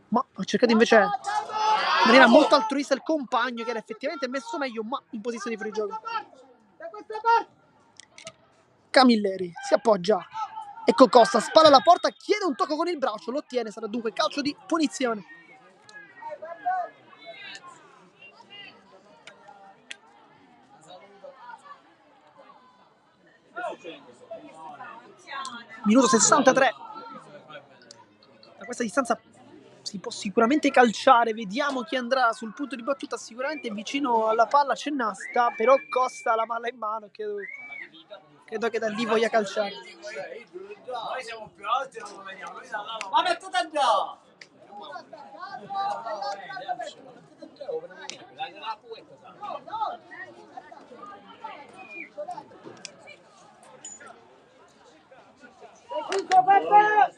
ma ha cercato invece in maniera molto altruista il compagno che era effettivamente messo meglio, ma in posizione di fuorigioco. Camilleri si appoggia, ecco Costa, spalla alla porta, chiede un tocco con il braccio, lo ottiene, sarà dunque calcio di punizione. Minuto 63. Da questa distanza si può sicuramente calciare, vediamo chi andrà sul punto di battuta, sicuramente vicino alla palla c'è Nasta, però Costa ha la palla in mano, credo che da lì voglia calciare. Noi siamo più alti, non lo vediamo. Ma mettete a già!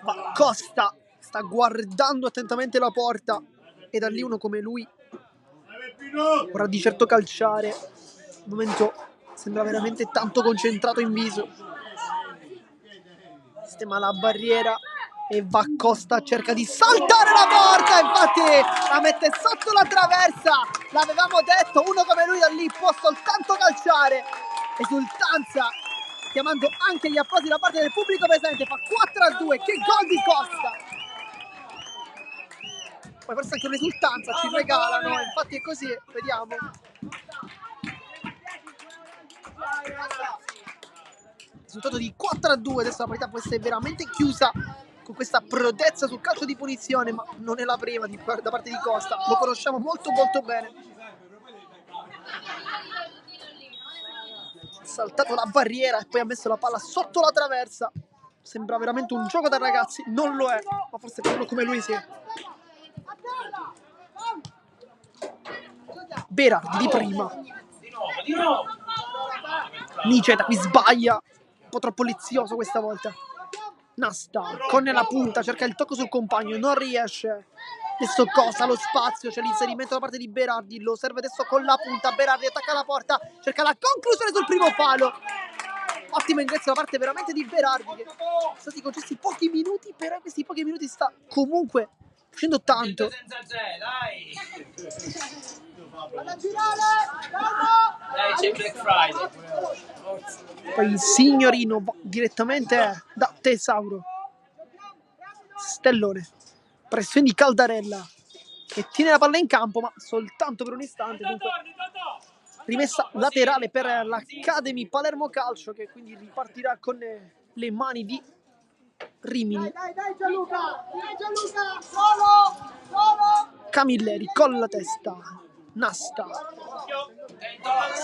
Ma Costa sta guardando attentamente la porta e da lì uno come lui vorrà di certo calciare. Al momento sembra veramente tanto concentrato in viso. Sistema la barriera e va Costa, cerca di saltare la porta, infatti la mette sotto la traversa. L'avevamo detto, uno come lui da lì può soltanto calciare. Esultanza, chiamando anche gli applausi da parte del pubblico presente, fa 4-2, che gol di Costa! Poi forse anche un'esultanza ci regalano, infatti è così, vediamo. Risultato di 4-2, adesso la partita può essere veramente chiusa con questa prodezza sul calcio di punizione, ma non è la prima da parte di Costa, lo conosciamo molto bene. Ha saltato la barriera e poi ha messo la palla sotto la traversa. Sembra veramente un gioco da ragazzi, non lo è, ma forse per uno come lui sì. Berardi di prima. Niceta qui sbaglia, un po' troppo lizioso questa volta. Nasta con la punta, cerca il tocco sul compagno, non riesce. Adesso Costa lo spazio, c'è l'inserimento da parte di Berardi, lo serve adesso con la punta. Berardi attacca la porta, cerca la conclusione sul primo palo. Ottimo ingresso da parte veramente di Berardi, che sono stati concessi pochi minuti, però in questi pochi minuti sta comunque facendo tanto. C'è Black Friday. Poi il signorino direttamente da Tesauro. Stellone, pressione di Caldarella che tiene la palla in campo, ma soltanto per un istante. Dunque rimessa laterale per l'Academy Palermo Calcio, che quindi ripartirà con le mani di Rimini. Dai Gianluca, solo. Camilleri con la testa. Nasta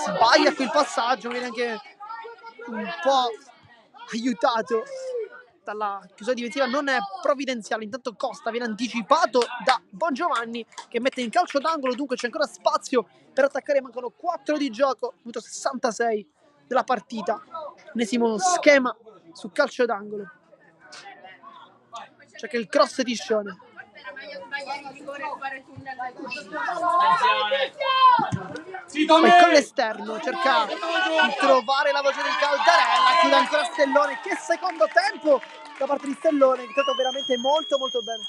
sbaglia qui il passaggio, viene anche un po' aiutato dalla chiusura difensiva, non è provvidenziale. Intanto Costa viene anticipato da Bongiovanni che mette in calcio d'angolo, dunque c'è ancora spazio per attaccare, mancano 4 di gioco, minuto 66 della partita, ennesimo schema su calcio d'angolo. C'è che il cross di Scione. Poi con l'esterno cerca di trovare la voce di Caldarella, chiude ancora Stellone. Che secondo tempo da parte di Stellone, è stato veramente molto bene.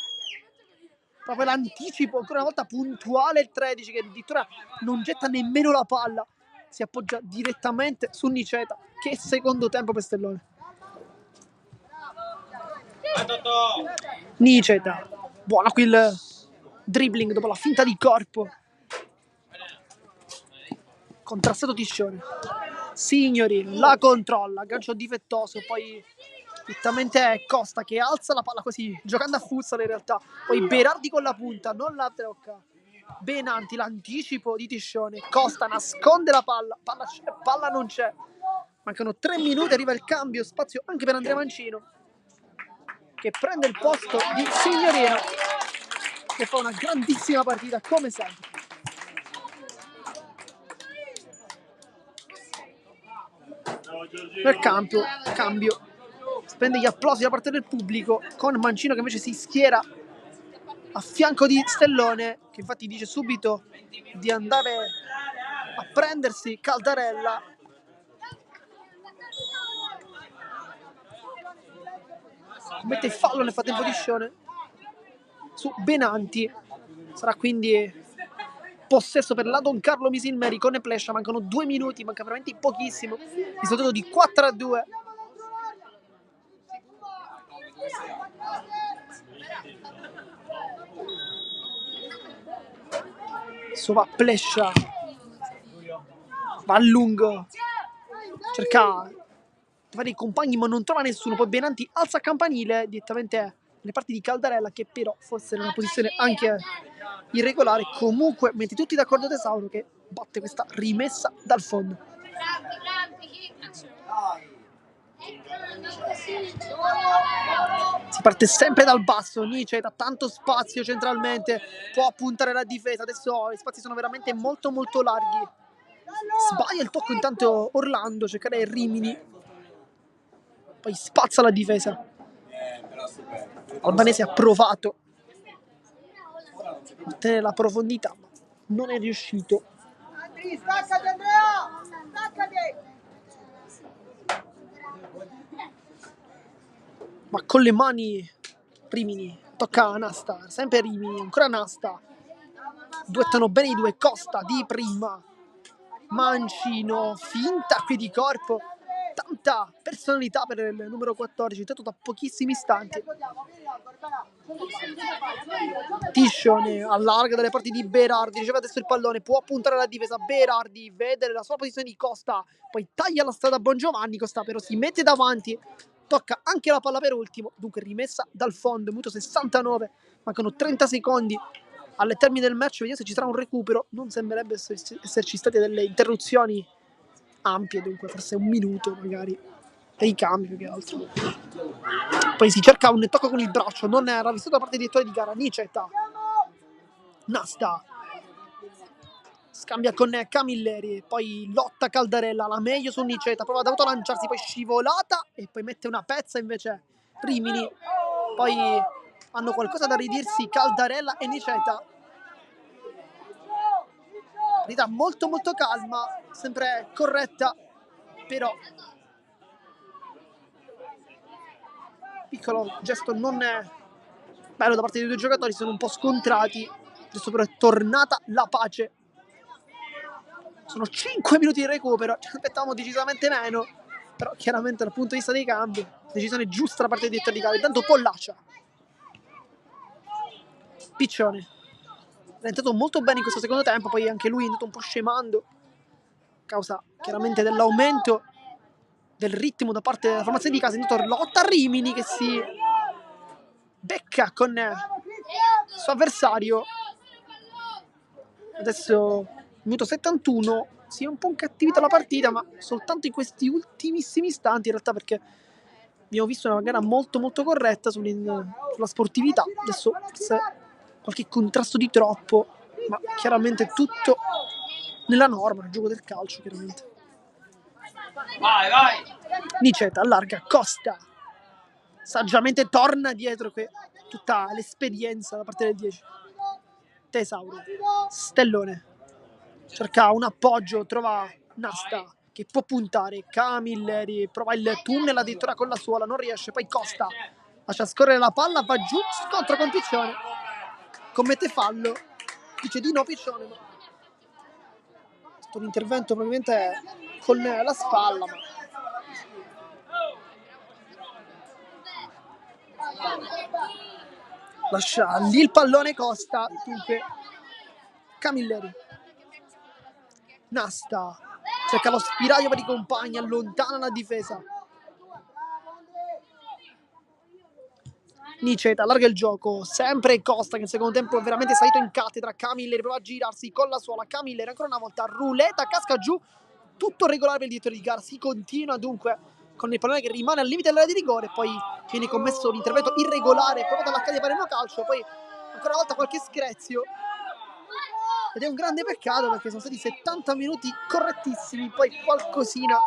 Proprio l'anticipo, ancora una volta puntuale il 13, che addirittura non getta nemmeno la palla, si appoggia direttamente su Niceta. Che secondo tempo per Stellone. Niceta, buona qui il dribbling dopo la finta di corpo, contrastato Tiscione. Signori la controlla, gancio difettoso, poi direttamente è Costa che alza la palla così, giocando a futsal in realtà. Poi Berardi con la punta, non la tocca. Benanti, l'anticipo di Tiscione. Costa nasconde la palla, palla non c'è. Mancano 3 minuti, arriva il cambio, spazio anche per Andrea Mancino, che prende il posto di Signorino, che fa una grandissima partita come sempre. nel cambio, spende gli applausi da parte del pubblico, con Mancino che invece si schiera a fianco di Stellone, che infatti dice subito di andare a prendersi Caldarella. Mette il fallo nel frattempo di Scione su Benanti. Sarà quindi possesso per la Don Carlo Misilmeri con Plescia. Mancano 2 minuti, manca veramente pochissimo. Risultato di 4-2. Adesso va Plescia, va a lungo, cerca di fare i compagni ma non trova nessuno. Poi Benanti alza campanile direttamente nelle parti di Caldarella, che però fosse in una posizione anche irregolare. Comunque metti tutti d'accordo Tesauro, che batte questa rimessa dal fondo. Si parte sempre dal basso. Nietzsche da tanto spazio centralmente, può puntare la difesa. Adesso i spazi sono veramente molto molto larghi. Sbaglia il tocco intanto Orlando, cercare Rimini, poi spazza la difesa. Albanese ha provato a tenere la profondità, ma non è riuscito. Andri, staccati Andrea! Staccati! Ma con le mani Rimini, tocca a Nasta, sempre Rimini, ancora Nasta. Duettano bene i due, Costa di prima, Mancino, finta qui di corpo. Tanta personalità per il numero 14, intanto da pochissimi istanti. Tiscione allarga dalle parti di Berardi, riceve adesso il pallone, può puntare alla difesa. Berardi vede la sua posizione di Costa, poi taglia la strada a Bongiovanni. Costa però si mette davanti, tocca anche la palla per ultimo. Dunque rimessa dal fondo, minuto 69, mancano 30 secondi al termine del match. Vediamo se ci sarà un recupero. Non sembrerebbe esserci state delle interruzioni ampie, dunque forse un minuto magari dei cambi più che altro. Poi si cerca un tocco con il braccio, non era visto da parte del direttore di gara. Niceta, Nasta scambia con Camilleri, poi lotta Caldarella, la meglio su Niceta, prova ad autolanciarsi, poi scivolata e poi mette una pezza invece Rimini. Poi hanno qualcosa da ridirsi Caldarella e Niceta. Partita molto molto calma, sempre corretta, però piccolo gesto non è bello da parte dei due giocatori, sono un po' scontrati. Adesso però è tornata la pace. Sono 5 minuti di recupero, ci aspettavamo decisamente meno, però chiaramente dal punto di vista dei cambi, decisione giusta da parte di direttore di gara. Intanto Pollaccia, Piccione è entrato molto bene in questo secondo tempo, poi anche lui è andato un po' scemando a causa chiaramente dell'aumento del ritmo da parte della formazione di casa. Intanto lotta Rimini che si becca con il suo avversario. Adesso minuto 71, si è un po' incattivita la partita, ma soltanto in questi ultimissimi istanti in realtà, perché abbiamo visto una gara molto molto corretta sulla sportività. Adesso forse qualche contrasto di troppo, ma chiaramente tutto nella norma, il gioco del calcio chiaramente. Vai! Niceta allarga, Costa saggiamente torna dietro, tutta l'esperienza da parte del 10. Tesauro, Stellone cerca un appoggio, trova Nasta che può puntare, Camilleri prova il tunnel addirittura con la suola, non riesce, poi Costa lascia scorrere la palla, va giù, scontro con Piccione, commette fallo, dice di no Piccione, ma è stato un intervento probabilmente con la spalla, ma lascia lì il pallone Costa. Dunque Camilleri, Nasta cerca lo spiraglio per i compagni, allontana la difesa. Niceta allarga il gioco, sempre Costa che nel secondo tempo è veramente salito in cattedra. Camilleri prova a girarsi con la suola, Camilleri ancora una volta, ruleta, casca giù, tutto regolare per il direttore di gara. Si continua dunque con il pallone che rimane al limite dell'area di rigore, poi viene commesso l'intervento irregolare provato dall'Accadia Palermo Calcio, poi ancora una volta qualche screzio, ed è un grande peccato perché sono stati 70 minuti correttissimi, poi qualcosina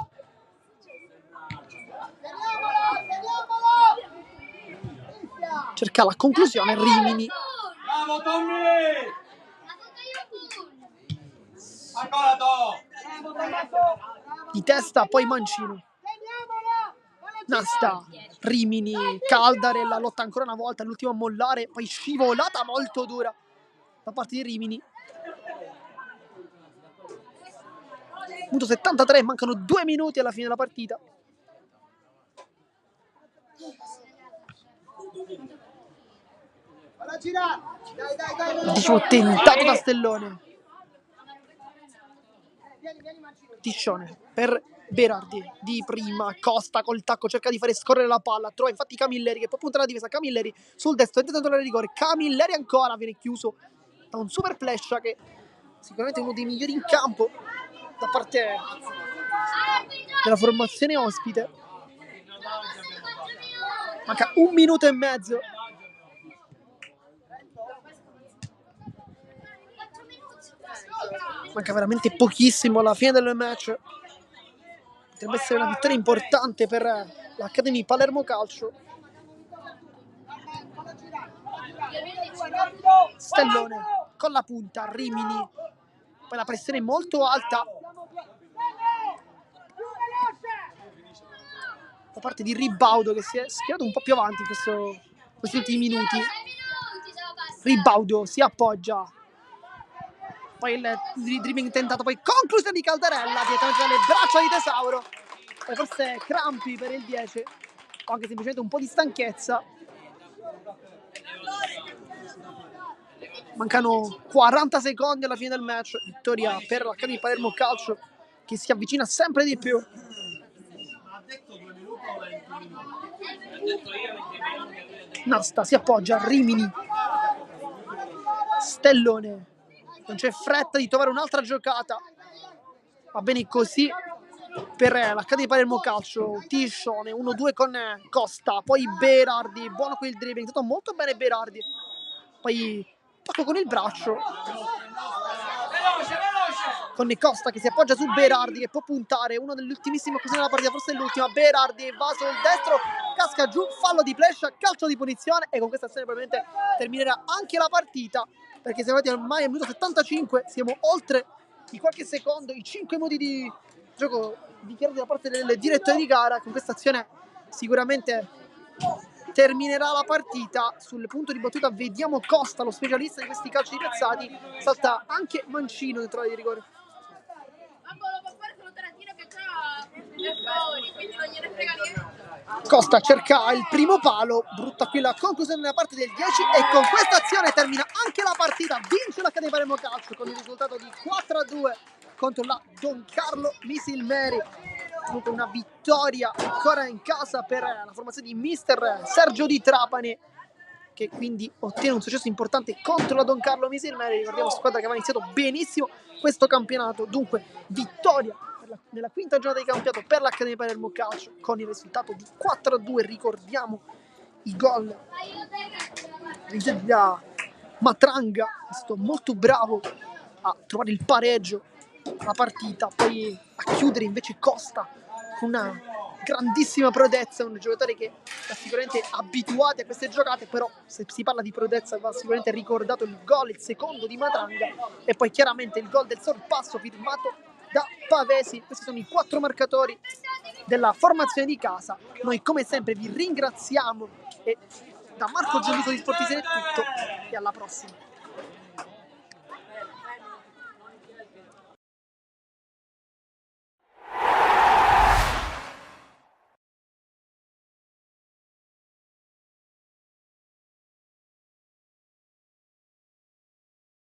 cerca la conclusione Rimini. Bravo Tommy! Ancora Di testa, poi Mancino. Nasta, Rimini, Caldarella lotta ancora una volta, l'ultimo a mollare, poi scivolata molto dura da parte di Rimini. Minuto 73, mancano 2 minuti alla fine della partita. Diciamo tentato da Stellone. Tiscione per Berardi di prima, Costa col tacco cerca di fare scorrere la palla, trova infatti Camilleri che può puntare la difesa, Camilleri sul destro, tenta di tentare il rigore, Camilleri ancora viene chiuso da un super flash che sicuramente è uno dei migliori in campo da parte della formazione ospite. Manca 1 minuto e mezzo. Manca veramente pochissimo alla fine del match. Potrebbe essere una vittoria importante per l'Academy Palermo Calcio. Stellone con la punta, Rimini. Poi la pressione molto alta da parte di Ribaudo che si è schierato un po' più avanti in questi ultimi minuti. Ribaudo si appoggia. Poi il dribbling tentato, poi conclusione di Caldarella direttamente dalle braccia di Tesauro. Poi forse crampi per il 10 o anche semplicemente un po' di stanchezza. Mancano 40 secondi alla fine del match. Vittoria per l'Academy Palermo Calcio che si avvicina sempre di più. Nasta si appoggia, Rimini, Stellone, non c'è fretta di trovare un'altra giocata, va bene così per l'Academy Palermo Calcio. Tiscione 1-2 con Costa, poi Berardi, buono qui il dribbling, è stato molto bene Berardi, poi tocco con il braccio con Costa che si appoggia su Berardi che può puntare, una delle ultimissime occasioni della partita, forse l'ultima. Berardi va sul destro, casca giù, fallo di Plescia, calcio di punizione e con questa azione probabilmente terminerà anche la partita perché siamo arrivati ormai al minuto 75, siamo oltre di qualche secondo i 5 minuti di gioco dichiarati da parte del direttore di gara. Con questa azione sicuramente terminerà la partita. Sul punto di battuta vediamo Costa, lo specialista di questi calci di piazzati, salta anche Mancino dentro l'area di rigore. Costa cerca il primo palo, brutta qui la conclusione nella parte del 10 e con questa azione termina anche la partita. Vince l'Academy Palermo Calcio con il risultato di 4-2 contro la Don Carlo Misilmeri. Comunque una vittoria ancora in casa per la formazione di mister Sergio Di Trapani, che quindi ottiene un successo importante contro la Don Carlo Misilmeri. Ricordiamo squadra che aveva iniziato benissimo questo campionato, dunque vittoria nella quinta giornata di campionato per l'Academy Palermo Calcio con il risultato di 4-2. Ricordiamo i gol da Matranga, è stato molto bravo a trovare il pareggio la partita, poi a chiudere invece Costa con una grandissima prodezza, un giocatore che è sicuramente abituato a queste giocate, però se si parla di prodezza va sicuramente ricordato il gol, il secondo di Matranga e poi chiaramente il gol del sorpasso firmato da Pavesi. Questi sono i 4 marcatori della formazione di casa. Noi come sempre vi ringraziamo e da Marco Gianluso di Sportiserie è tutto e alla prossima.